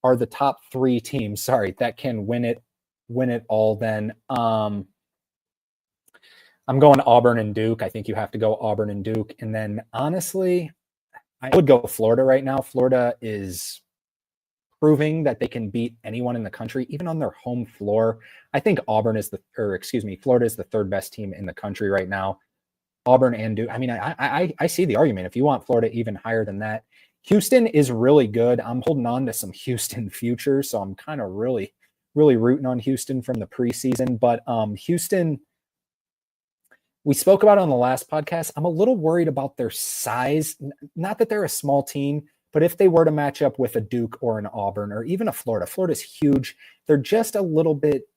are the top three teams? Sorry, that can win it all. Then I'm going Auburn and Duke. I think you have to go Auburn and Duke. And then honestly, I would go Florida right now. Florida is proving that they can beat anyone in the country, even on their home floor. I think Florida is the third best team in the country right now. Auburn and Duke. I mean, I see the argument. If you want Florida even higher than that, Houston is really good. I'm holding on to some Houston futures, so I'm kind of really rooting on Houston from the preseason. But Houston, we spoke about on the last podcast. I'm a little worried about their size. Not that they're a small team, but if they were to match up with a Duke or an Auburn or even a Florida's huge. They're just a little bit,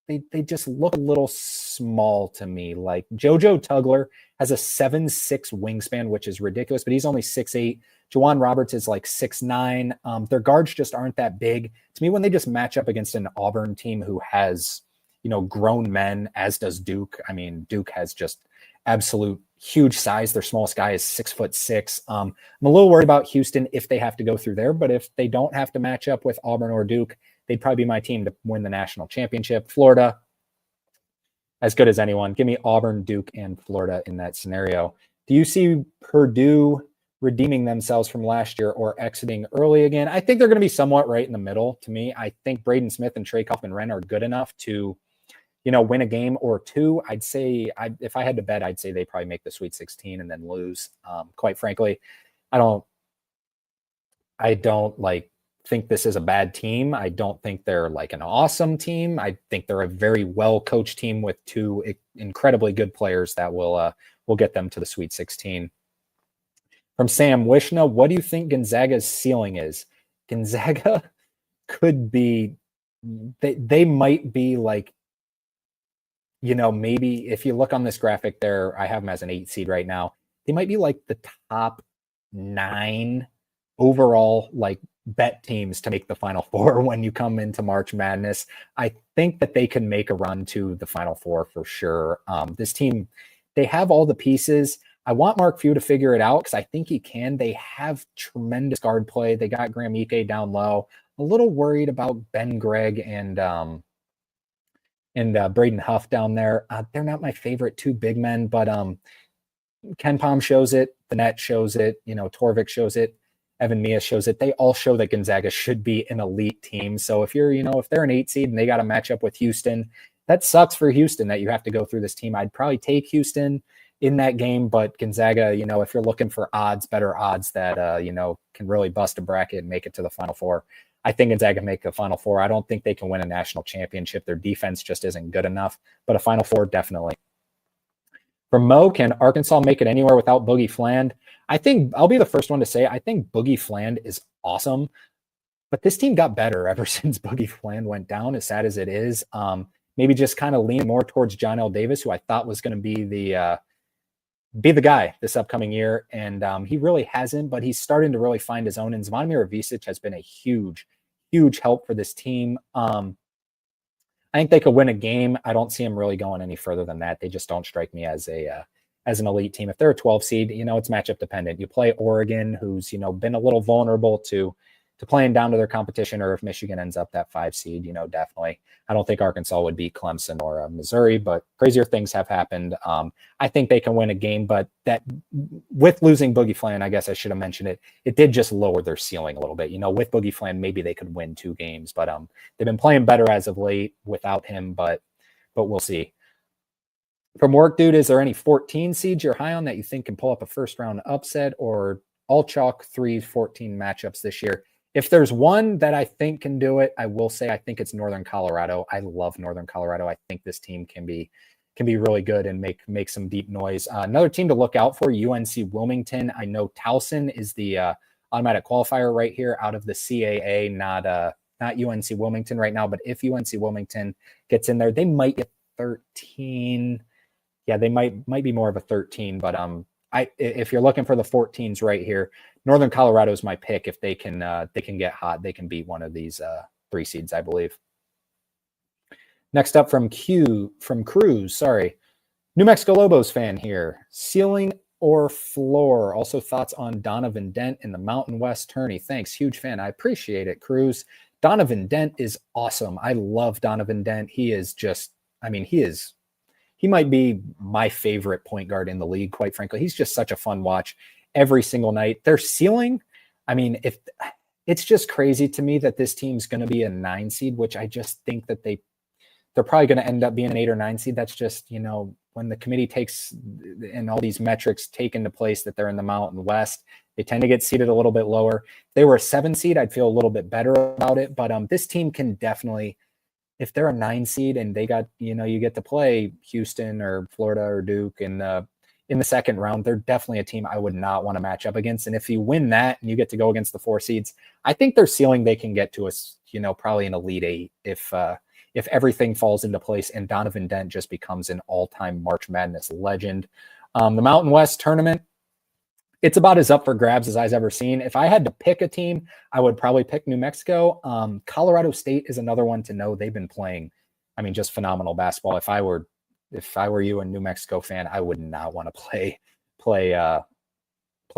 they just look a little small to me. Like JoJo Tugler has a 7'6" wingspan, which is ridiculous, but he's only 6'8". Juwan Roberts is like 6'9". Their guards just aren't that big. To me, when they just match up against an Auburn team who has, grown men, as does Duke. I mean, Duke has just absolute huge size. Their smallest guy is 6'6". I'm a little worried about Houston if they have to go through there, but if they don't have to match up with Auburn or Duke, they'd probably be my team to win the national championship. Florida, as good as anyone. Give me Auburn, Duke, and Florida in that scenario. Do you see Purdue redeeming themselves from last year or exiting early again? I think they're going to be somewhat right in the middle. To me, I think Braden Smith and Trey Kaufman-Renn are good enough to, win a game or two. I'd say, if I had to bet, I'd say they probably make the Sweet 16 and then lose. Quite frankly, I don't think this is a bad team. I don't think they're like an awesome team. I think they're a very well-coached team with two incredibly good players that will get them to the Sweet 16. From Sam Wishna, what do you think Gonzaga's ceiling is? Gonzaga could be, they might be like, maybe if you look on this graphic there, I have them as an 8 seed right now. They might be like the top 9 overall, like, bet teams to make the Final Four when you come into March Madness. I think that they can make a run to the Final Four for sure. This team, they have all the pieces. I want Mark Few to figure it out because I think he can. They have tremendous guard play. They got Graham Ike down low. A little worried about Ben Gregg and Braden Huff down there. They're not my favorite two big men, but Ken Pom shows it. The net shows it. Torvik shows it. Evan Mia shows it. They all show that Gonzaga should be an elite team. So if you're, if they're an 8 seed and they got to match up with Houston, that sucks for Houston that you have to go through this team. I'd probably take Houston in that game, but Gonzaga, if you're looking for better odds that, can really bust a bracket and make it to the Final Four, I think Gonzaga can make the Final Four. I don't think they can win a national championship. Their defense just isn't good enough, but a Final Four, definitely. From Mo, can Arkansas make it anywhere without Boogie Fland? I think I'll be the first one to say I think Boogie Fland is awesome, but this team got better ever since Boogie Fland went down, as sad as it is. Maybe just kind of lean more towards John L. Davis, who I thought was going to be the guy this upcoming year, and he really hasn't, but he's starting to really find his own, and Zvonimir Ivisic has been a huge help for this team. I think they could win a game. I don't see them really going any further than that. They just don't strike me as an elite team. If they're a 12 seed, it's matchup dependent. You play Oregon, who's, been a little vulnerable to playing down to their competition, or if Michigan ends up that 5 seed, definitely. I don't think Arkansas would beat Clemson or Missouri, but crazier things have happened. I think they can win a game, but that with losing Boogie Fland, I guess I should have mentioned it. It did just lower their ceiling a little bit. With Boogie Fland, maybe they could win 2 games, but they've been playing better as of late without him, but we'll see. From Work Dude, is there any 14 seeds you're high on that you think can pull up a first round upset, or all chalk 3-14 matchups this year? If there's one that I think can do it, I will say I think it's Northern Colorado. I love Northern Colorado. I think this team can be really good and make some deep noise. Another team to look out for, UNC Wilmington. I know Towson is the automatic qualifier right here out of the CAA, not not UNC Wilmington right now, but if UNC Wilmington gets in there, they might get 13. Yeah, they might be more of a 13, but if you're looking for the 14s right here, Northern Colorado is my pick. If they can get hot, they can beat one of these 3 seeds, I believe. Next up from Cruz, sorry. New Mexico Lobos fan here. Ceiling or floor? Also thoughts on Donovan Dent in the Mountain West tourney. Thanks, huge fan. I appreciate it, Cruz. Donovan Dent is awesome. I love Donovan Dent. He is just, he might be my favorite point guard in the league, quite frankly. He's just such a fun watch every single night. Their ceiling, if it's just crazy to me that this team's going to be a 9 seed, which I just think that they're probably going to end up being an 8 or 9 seed. That's just, when the committee takes and all these metrics take into place that they're in the Mountain West, they tend to get seated a little bit lower. If they were a 7 seed, I'd feel a little bit better about it. But this team can definitely, if they're a 9 seed and they got, you get to play Houston or Florida or Duke in the second round, they're definitely a team I would not want to match up against. And if you win that and you get to go against the 4 seeds, I think their ceiling, they can get to us, probably an Elite 8 if everything falls into place and Donovan Dent just becomes an all-time March Madness legend. The Mountain West tournament, it's about as up for grabs as I've ever seen. If I had to pick a team, I would probably pick New Mexico. Colorado State is another one to know. They've been playing, just phenomenal basketball. If I were you, a New Mexico fan, I would not want to play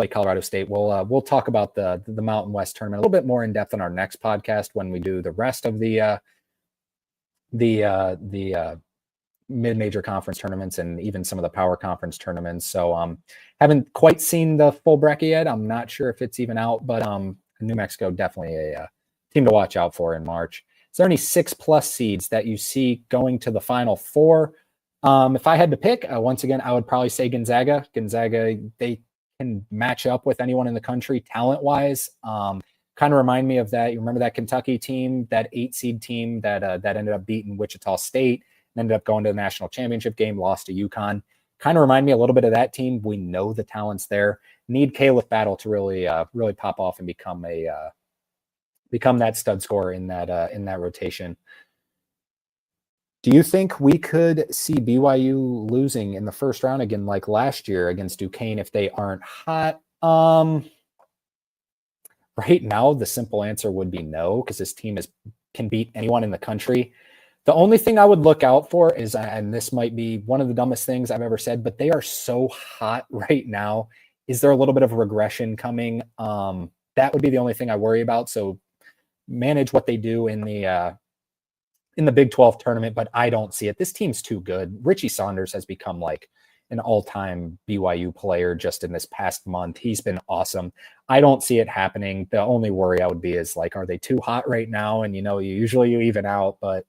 Colorado State. We'll talk about the Mountain West tournament a little bit more in depth on our next podcast when we do the rest of the mid-major conference tournaments and even some of the power conference tournaments. So haven't quite seen the full bracket yet. I'm not sure if it's even out, but New Mexico definitely a team to watch out for in March. Is there any 6+ seeds that you see going to the Final Four? If I had to pick, once again, I would probably say Gonzaga. Gonzaga, they can match up with anyone in the country talent-wise. Kind of remind me of that. You remember that Kentucky team, that 8 seed team that ended up beating Wichita State and ended up going to the national championship game, lost to UConn. Kind of remind me a little bit of that team. We know the talent's there. Need Caleb Battle to really pop off and become that stud scorer in that rotation. Do you think we could see BYU losing in the first round again, like last year against Duquesne, if they aren't hot? Right now, the simple answer would be no, because this team can beat anyone in the country. The only thing I would look out for is, and this might be one of the dumbest things I've ever said, but they are so hot right now. Is there a little bit of regression coming? That would be the only thing I worry about. So manage what they do in the Big 12 tournament, but I don't see it. This team's too good. Richie Saunders has become like an all-time BYU player just in this past month. He's been awesome. I don't see it happening. The only worry I would be is like, are they too hot right now? And you even out, but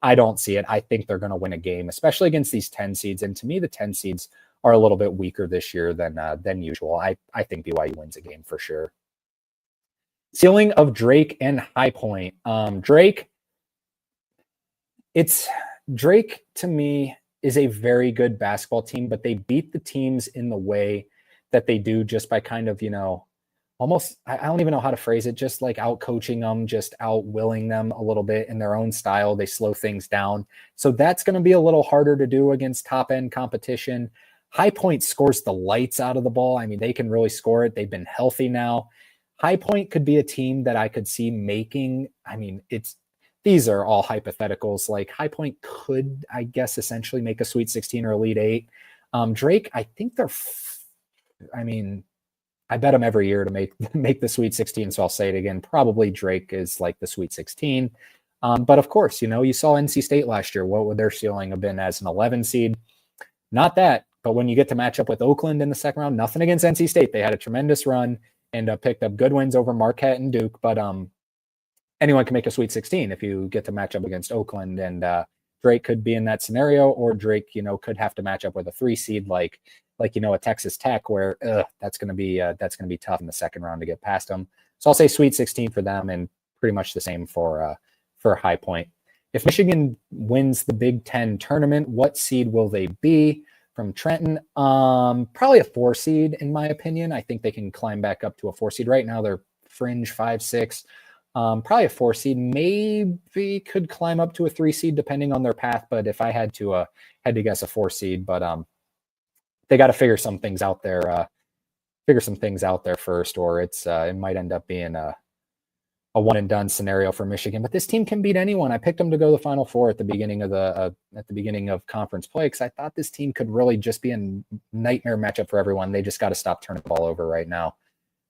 I don't see it. I think they're going to win a game, especially against these 10 seeds. And to me, the 10 seeds are a little bit weaker this year than usual. I think BYU wins a game for sure. Ceiling of Drake and High Point. Drake to me is a very good basketball team, but they beat the teams in the way that they do just by kind of, almost, I don't even know how to phrase it, just like out coaching them, just outwilling them a little bit in their own style. They slow things down. So that's going to be a little harder to do against top end competition. High Point scores the lights out of the ball. They can really score it. They've been healthy now. High Point could be a team that I could see making, these are all hypotheticals. Like High Point could, I guess, essentially make a Sweet 16 or Elite 8. Drake, I think I bet them every year to make the Sweet 16. So I'll say it again. Probably Drake is like the Sweet 16. But of course, you saw NC State last year. What would their ceiling have been as an 11 seed? Not that. But when you get to match up with Oakland in the second round, nothing against NC State. They had a tremendous run and picked up good wins over Marquette and Duke. But anyone can make a Sweet 16 if you get to match up against Oakland, and Drake could be in that scenario, or Drake, could have to match up with a 3 seed like a Texas Tech, where that's going to be tough in the second round to get past them. So I'll say Sweet 16 for them, and pretty much the same for High Point. If Michigan wins the Big Ten tournament, what seed will they be? From Trenton, probably a 4 seed in my opinion. I think they can climb back up to a 4 seed. Right now they're fringe 5-6. Probably a 4 seed, maybe could climb up to a 3 seed depending on their path. But if I had to guess a 4 seed, but they got to figure some things out there. Figure some things out there first, or it might end up being a one and done scenario for Michigan. But this team can beat anyone. I picked them to go to the Final Four at the beginning of conference play because I thought this team could really just be a nightmare matchup for everyone. They just got to stop turning the ball over right now.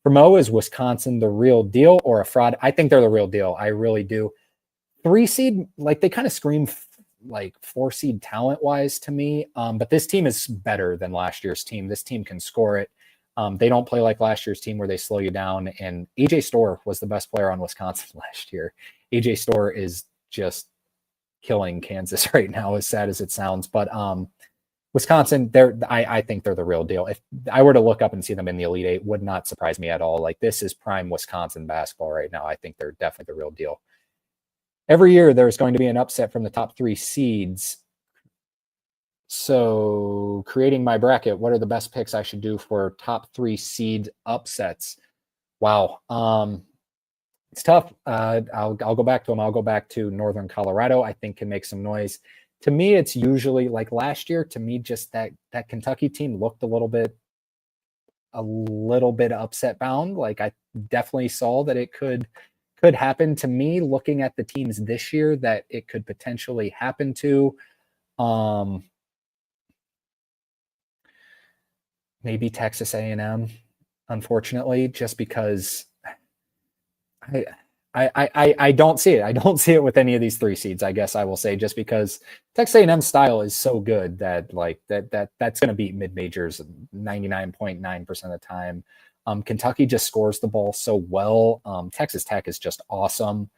For Mo, is Wisconsin the real deal or a fraud? I think they're the real deal. I really do. 3 seed, like they kind of scream like 4 seed talent wise to me. But this team is better than last year's team. This team can score it. They don't play like last year's team where they slow you down. And AJ Storr was the best player on Wisconsin last year. AJ Storr is just killing Kansas right now, as sad as it sounds. But Wisconsin, I think they're the real deal. If I were to look up and see them in the Elite Eight, would not surprise me at all. Like this is prime Wisconsin basketball right now. I think they're definitely the real deal. Every year there's going to be an upset from the top 3 seeds. So creating my bracket, what are the best picks I should do for top 3 seed upsets? Wow. It's tough. I'll go back to them. I'll go back to Northern Colorado. I think can make some noise. To me, it's usually like last year, to me, just that Kentucky team looked a little bit upset bound. Like I definitely saw that it could happen. To me, looking at the teams this year that it could potentially happen to. Maybe Texas A&M, unfortunately, just because I don't see it. I don't see it with any of these 3 seeds, I guess I will say, just because Texas A&M style is so good that like that's going to beat mid-majors 99.9% of the time. Kentucky just scores the ball so well. Texas Tech is just awesome.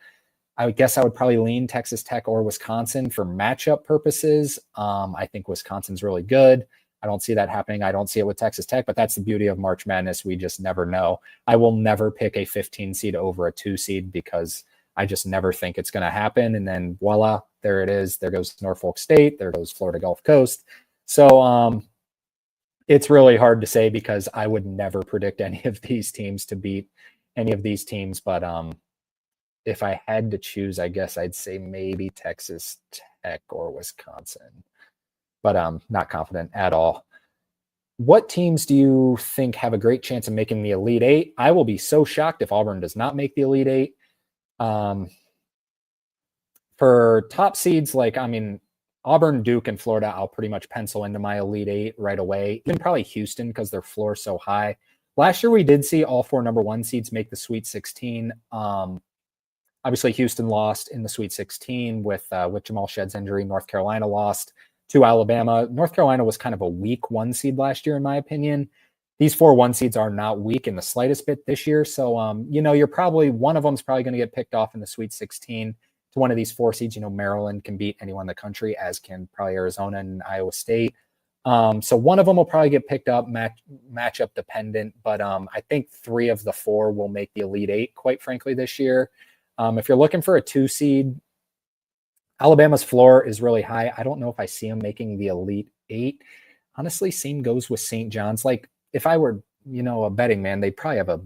I guess I would probably lean Texas Tech or Wisconsin for matchup purposes. I think Wisconsin's really good. I don't see that happening. I don't see it with Texas Tech, but that's the beauty of March Madness. We just never know. I will never pick a 15 seed over a 2 seed because I just never think it's going to happen. And then voila, there it is. There goes Norfolk State. There goes Florida Gulf Coast. So it's really hard to say because I would never predict any of these teams to beat any of these teams. But if I had to choose, I guess I'd say maybe Texas Tech or Wisconsin. But I'm not confident at all. What teams do you think have a great chance of making the Elite Eight? I will be so shocked if Auburn does not make the Elite Eight. For top seeds, Auburn, Duke, and Florida, I'll pretty much pencil into my Elite Eight right away. Even probably Houston because their floor is so high. Last year, we did see all 4 number 1 seeds make the Sweet 16. Obviously, Houston lost in the Sweet 16 with Jamal Shedd's injury. North Carolina lost to Alabama. North Carolina was kind of a weak 1 seed last year, in my opinion. These 4 1 seeds are not weak in the slightest bit this year. So, you're probably, one of them's probably going to get picked off in the Sweet 16 to one of these 4 seeds. Maryland can beat anyone in the country, as can probably Arizona and Iowa State. So one of them will probably get picked up, matchup dependent. But I think 3 of the 4 will make the Elite Eight, quite frankly, this year. If you're looking for a 2 seed, Alabama's floor is really high. I don't know if I see them making the Elite Eight. Honestly, same goes with St. John's. Like, if I were, a betting man, they'd probably have about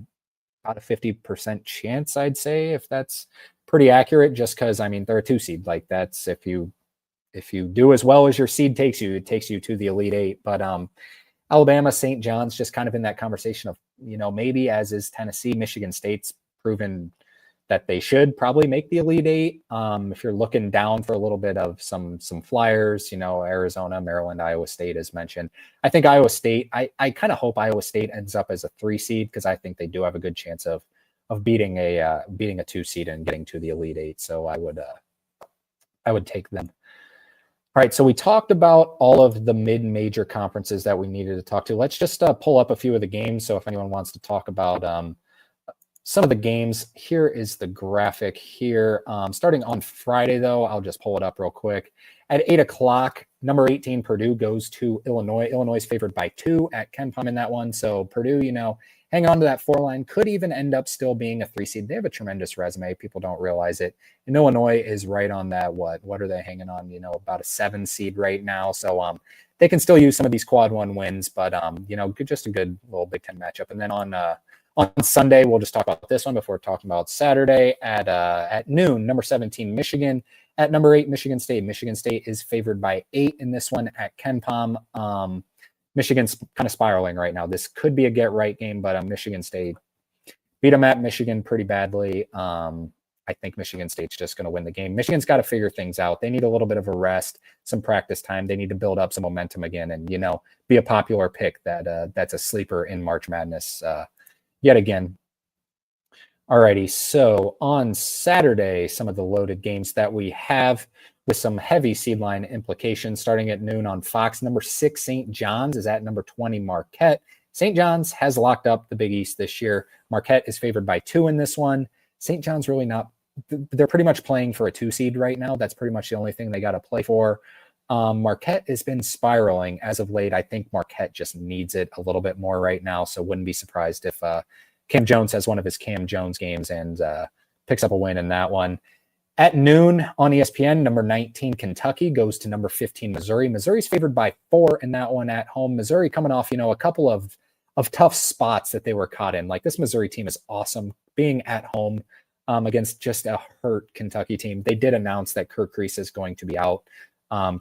a 50% chance, I'd say, if that's pretty accurate, just because, they're a 2 seed. Like, that's if you do as well as your seed takes you, it takes you to the Elite Eight. But Alabama, St. John's, just kind of in that conversation of, maybe, as is Tennessee. Michigan State's proven that they should probably make the Elite Eight. If you're looking down for a little bit of some flyers, Arizona, Maryland, Iowa State, as mentioned. I think Iowa State, I kind of hope Iowa State ends up as a 3 seed because I think they do have a good chance of beating a 2 seed and getting to the Elite Eight. So I would take them. All right, so we talked about all of the mid-major conferences that we needed to talk to. Let's just pull up a few of the games. So if anyone wants to talk about some of the games, here is the graphic here. Starting on Friday, though, I'll just pull it up real quick. At 8 o'clock, number 18, Purdue goes to Illinois. Illinois is favored by 2 at KenPom in that one. So Purdue, hang on to that 4 line. Could even end up still being a 3 seed. They have a tremendous resume. People don't realize it. And Illinois is right on that, what are they hanging on? About a 7 seed right now. So they can still use some of these quad 1 wins, but just a good little Big Ten matchup. And then on On Sunday, we'll just talk about this one before talking about Saturday at noon. Number 17, Michigan at number 8, Michigan State. Michigan State is favored by 8 in this one at KenPom. Michigan's kind of spiraling right now. This could be a get-right game, but Michigan State beat them at Michigan pretty badly. I think Michigan State's just going to win the game. Michigan's got to figure things out. They need a little bit of a rest, some practice time. They need to build up some momentum again and, be a popular pick that's a sleeper in March Madness yet again. Alrighty, so on Saturday, some of the loaded games that we have with some heavy seed line implications starting at noon on Fox. Number 6, St. John's is at number 20, Marquette. St. John's has locked up the Big East this year. Marquette is favored by 2 in this one. St. John's really not, they're pretty much playing for a 2 seed right now. That's pretty much the only thing they got to play for. Marquette has been spiraling as of late. I think Marquette just needs it a little bit more right now. So wouldn't be surprised if Cam Jones has one of his Cam Jones games and picks up a win in that one. At noon on ESPN, number 19, Kentucky goes to number 15, Missouri. Missouri's favored by 4 in that one at home. Missouri coming off, a couple of tough spots that they were caught in. Like, this Missouri team is awesome being at home against just a hurt Kentucky team. They did announce that Kirk Kreese is going to be out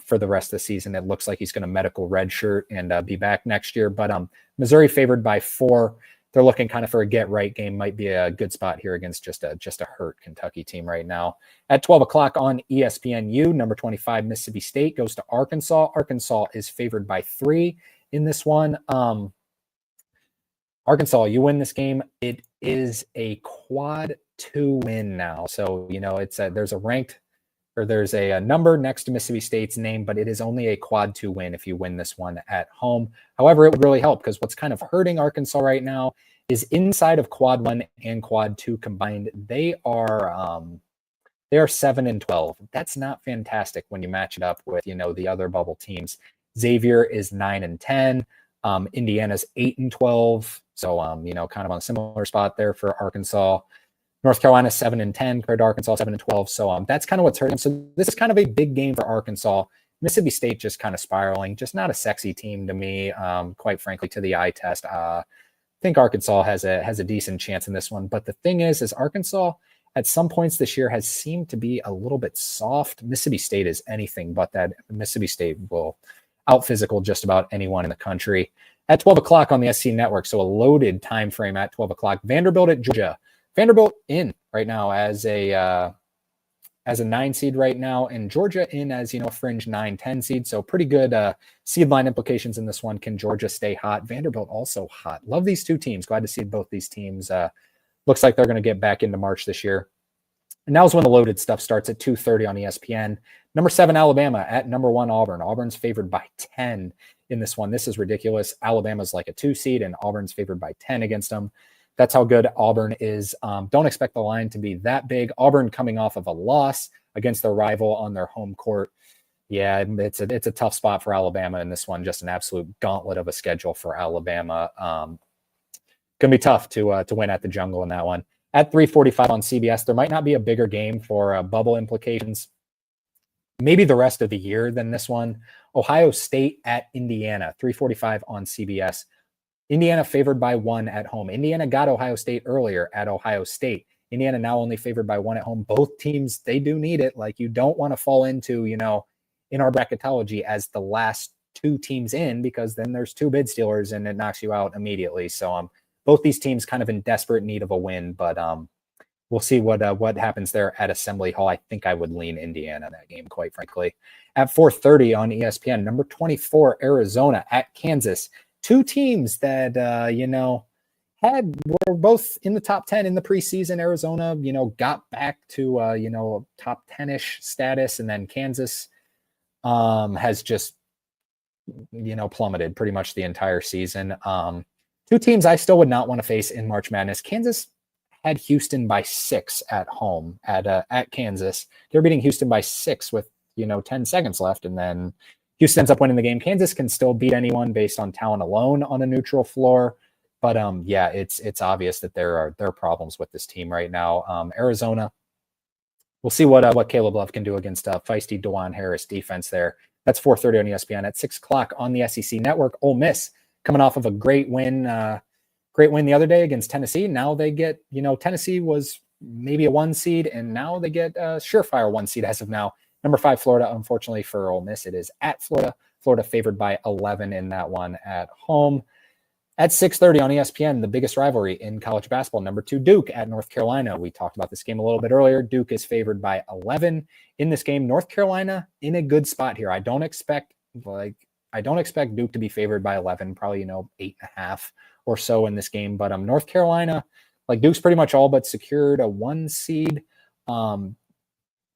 for the rest of the season. It looks like he's going to medical redshirt and be back next year. But Missouri favored by 4. They're looking kind of for a get-right game. Might be a good spot here against just a hurt Kentucky team right now. At 12 o'clock on ESPNU, number 25, Mississippi State goes to Arkansas. Arkansas is favored by 3 in this one. Arkansas, you win this game. It is a quad 2 win now. So, there's a number next to Mississippi State's name, but it is only a quad 2 win if you win this one at home. However, it would really help because what's kind of hurting Arkansas right now is inside of quad 1 and quad 2 combined, they are 7-12. That's not fantastic when you match it up with, the other bubble teams. Xavier is 9-10. Indiana's 8-12. So, kind of on a similar spot there for Arkansas. North Carolina 7-10 compared to Arkansas 7-12. So that's kind of what's hurting. So this is kind of a big game for Arkansas. Mississippi State just kind of spiraling, just not a sexy team to me, quite frankly, to the eye test. I think Arkansas has a decent chance in this one. But the thing is Arkansas at some points this year has seemed to be a little bit soft. Mississippi State is anything but that. Mississippi State will out-physical just about anyone in the country. At 12 o'clock on the SC Network, so a loaded time frame at 12 o'clock, Vanderbilt at Georgia. Vanderbilt in right now as a 9 seed right now, and Georgia in as, a fringe 9-10 seed. So pretty good seed line implications in this one. Can Georgia stay hot? Vanderbilt also hot. Love these two teams. Glad to see both these teams. Looks like they're going to get back into March this year. And now's when the loaded stuff starts at 2:30 on ESPN. Number 7, Alabama at number 1, Auburn. Auburn's favored by 10 in this one. This is ridiculous. Alabama's like a 2 seed, and Auburn's favored by 10 against them. That's how good Auburn is. Don't expect the line to be that big. Auburn coming off of a loss against their rival on their home court. Yeah, it's a tough spot for Alabama in this one. Just an absolute gauntlet of a schedule for Alabama. Going to be tough to win at the Jungle in that one. At 3:45 on CBS, there might not be a bigger game for bubble implications. Maybe the rest of the year than this one. Ohio State at Indiana, 3:45 on CBS. Indiana favored by 1 at home. Indiana got Ohio State earlier at Ohio State. Indiana now only favored by 1 at home. Both teams, they do need it. Like, you don't want to fall into, in our bracketology as the last 2 teams in, because then there's 2 bid stealers and it knocks you out immediately. So both these teams kind of in desperate need of a win, but we'll see what happens there at Assembly Hall. I think I would lean Indiana in that game, quite frankly. At 4:30 on ESPN, number 24, Arizona at Kansas. 2 teams that, were both in the top 10 in the preseason. Arizona, got back to, top 10-ish status. And then Kansas has just, plummeted pretty much the entire season. 2 teams I still would not want to face in March Madness. Kansas had Houston by 6 at home at Kansas. They're beating Houston by 6 with, 10 seconds left. And then Houston ends up winning the game. Kansas can still beat anyone based on talent alone on a neutral floor. But yeah, it's obvious that there are problems with this team right now. Arizona, we'll see what Caleb Love can do against feisty DeJuan Harris defense there. That's 4:30 on ESPN. At 6 o'clock on the SEC Network, Ole Miss coming off of a great win great win the other day against Tennessee. Now they get, Tennessee was maybe a 1 seed, and now they get a surefire 1 seed as of now. Number 5, Florida. Unfortunately for Ole Miss, it is at Florida. Florida favored by 11 in that one at home. At 6:30 on ESPN, the biggest rivalry in college basketball, number 2 Duke at North Carolina. We talked about this game a little bit earlier. Duke is favored by 11 in this game. North Carolina in a good spot here. I don't expect Duke to be favored by 11, probably 8.5 or so in this game. But North Carolina, like Duke's pretty much all but secured a 1 seed.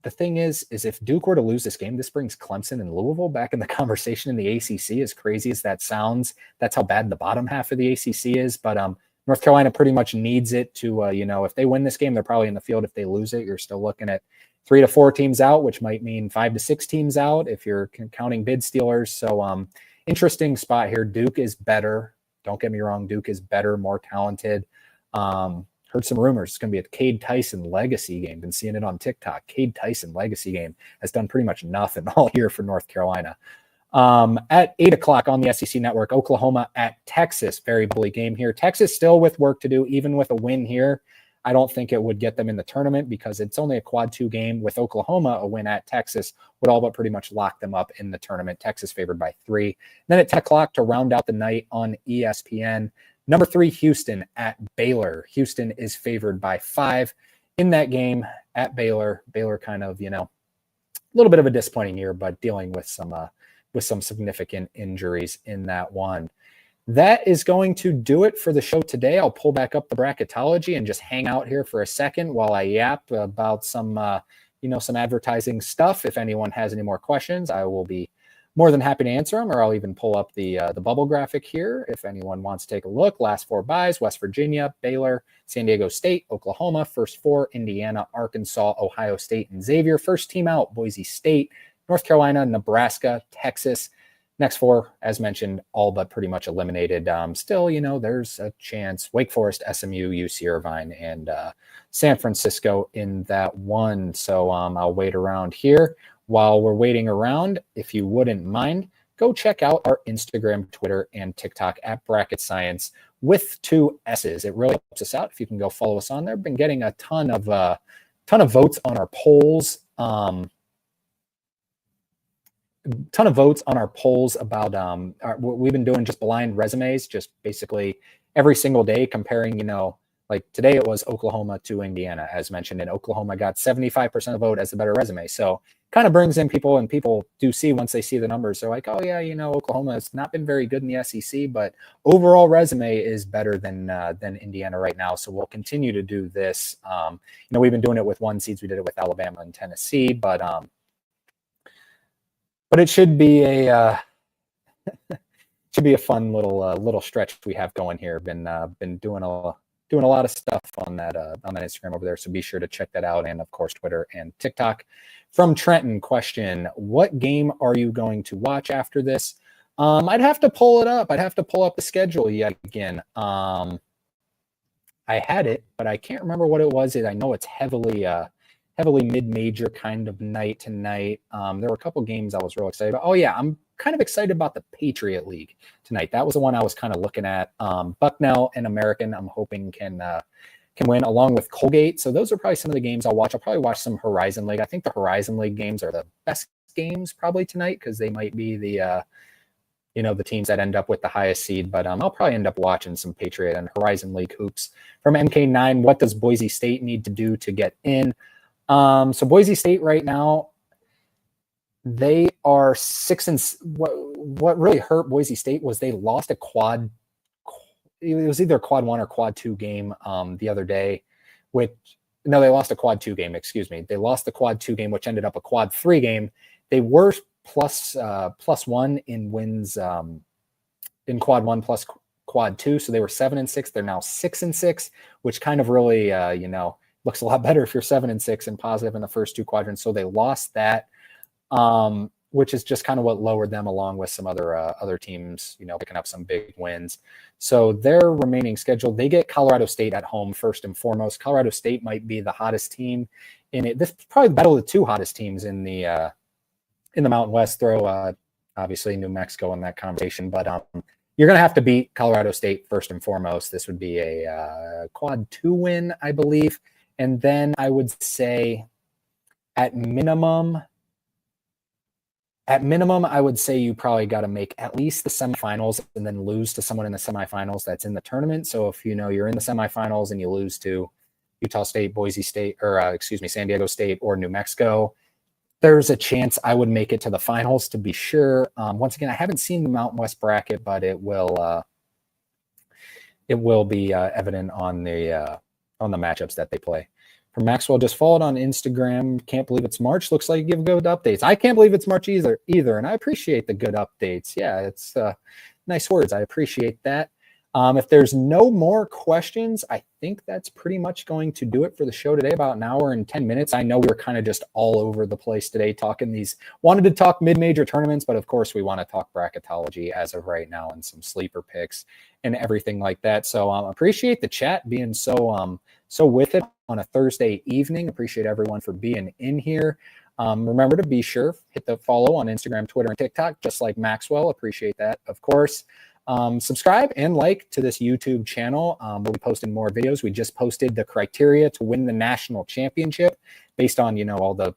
The thing is if Duke were to lose this game, this brings Clemson and Louisville back in the conversation in the ACC. As crazy as that sounds, that's how bad the bottom half of the ACC is. But North Carolina pretty much needs it to, if they win this game, they're probably in the field. If they lose it, you're still looking at 3 to 4 teams out, which might mean 5 to 6 teams out if you're counting bid stealers. So interesting spot here. Duke is better. Don't get me wrong. Duke is better, more talented. Heard some rumors it's going to be a Cade Tyson legacy game. Been seeing it on TikTok. Cade Tyson legacy game has done pretty much nothing all year for North Carolina. At 8 o'clock on the SEC Network, Oklahoma at Texas. Very bully game here. Texas still with work to do, even with a win here. I don't think it would get them in the tournament because it's only a quad 2 game. With Oklahoma, a win at Texas would all but pretty much lock them up in the tournament. Texas favored by 3. Then at 10 o'clock to round out the night on ESPN, number 3, Houston at Baylor. Houston is favored by 5 in that game at Baylor. Baylor kind of, a little bit of a disappointing year, but dealing with some significant injuries in that one. That is going to do it for the show today. I'll pull back up the bracketology and just hang out here for a second while I yap about some advertising stuff. If anyone has any more questions, I will be more than happy to answer them, or I'll even pull up the bubble graphic here if anyone wants to take a look. Last 4 byes: West Virginia, Baylor, San Diego State, Oklahoma. First 4, Indiana, Arkansas, Ohio State, and Xavier. First team out, Boise State, North Carolina, Nebraska, Texas. Next 4, as mentioned, all but pretty much eliminated. Still, there's a chance. Wake Forest, SMU, UC Irvine, and San Francisco in that one. So I'll wait around here. While we're waiting around, if you wouldn't mind, go check out our Instagram, Twitter, and TikTok at Bracket Science with 2 S's. It really helps us out if you can go follow us on there. Been getting a ton of votes on our polls. About we've been doing just blind resumes, just basically every single day comparing, like today it was Oklahoma to Indiana, as mentioned, and Oklahoma got 75% of the vote as the better resume. So kind of brings in people, and people do see once they see the numbers, they're like, oh yeah, Oklahoma has not been very good in the SEC, but overall resume is better than Indiana right now. So we'll continue to do this. We've been doing it with 1 seeds. We did it with Alabama and Tennessee, but it should be a fun little stretch we have going here. Been doing a lot of stuff on that Instagram over there, so be sure to check that out, and of course Twitter and TikTok. From Trenton, question: what game are you going to watch after this? I'd have to pull it up. I'd have to pull up the schedule yet again. I had it, but I can't remember what it was. I know it's heavily mid-major kind of night tonight. There were a couple games I was real excited about. Oh yeah, I'm kind of excited about the Patriot League tonight. That was the one I was kind of looking at. Bucknell and American, I'm hoping can win, along with Colgate. So those are probably some of the games I'll watch. I'll probably watch some Horizon League. I think the Horizon League games are the best games probably tonight because they might be the teams that end up with the highest seed. But I'll probably end up watching some Patriot and Horizon League hoops. From MK9, what does Boise State need to do to get in? So Boise State right now, they are 6 and what really hurt Boise State was they lost a quad. It was either a quad 1 or quad 2 game the other day, they lost a quad 2 game. Excuse me. They lost the quad 2 game, which ended up a quad 3 game. They were plus 1 in wins in quad 1 plus quad 2. So they were 7 and 6. They're now 6 and 6, which kind of really, looks a lot better if you're 7 and 6 and positive in the first 2 quadrants. So they lost that, which is just kind of what lowered them, along with some other teams, picking up some big wins. So their remaining schedule, they get Colorado State at home first and foremost. Colorado State might be the hottest team in it. This is probably the battle of the 2 hottest teams in the Mountain West. Throw obviously New Mexico in that conversation, but you're going to have to beat Colorado State first and foremost. This would be a quad 2 win, I believe. And then I would say at minimum, I would say you probably got to make at least the semifinals and then lose to someone in the semifinals that's in the tournament. So if you're in the semifinals and you lose to Utah State, Boise State, or San Diego State or New Mexico, there's a chance I would make it to the finals to be sure. Once again, I haven't seen the Mountain West bracket, but it will be evident on the matchups that they play. From Maxwell, just followed on Instagram. Can't believe it's March. Looks like you give good updates. I can't believe it's March either, and I appreciate the good updates. Yeah, it's nice words. I appreciate that. If there's no more questions, I think that's pretty much going to do it for the show today, about an hour and 10 minutes. I know we're kind of just all over the place today wanted to talk mid-major tournaments, but of course we want to talk bracketology as of right now and some sleeper picks and everything like that. So appreciate the chat being so with it on a Thursday evening. Appreciate everyone for being in here. Remember to be sure, hit the follow on Instagram, Twitter, and TikTok, just like Maxwell. Appreciate that, of course. Subscribe and like to this YouTube channel. We'll be posting more videos. We just posted the criteria to win the national championship based on, all the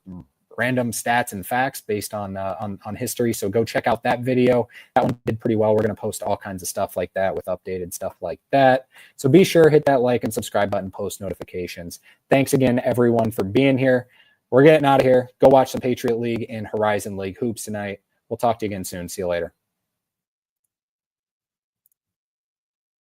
random stats and facts based on history. So go check out that video. That one did pretty well. We're going to post all kinds of stuff like that with updated stuff like that. So be sure, hit that like and subscribe button, post notifications. Thanks again, everyone, for being here. We're getting out of here. Go watch some Patriot League and Horizon League hoops tonight. We'll talk to you again soon. See you later.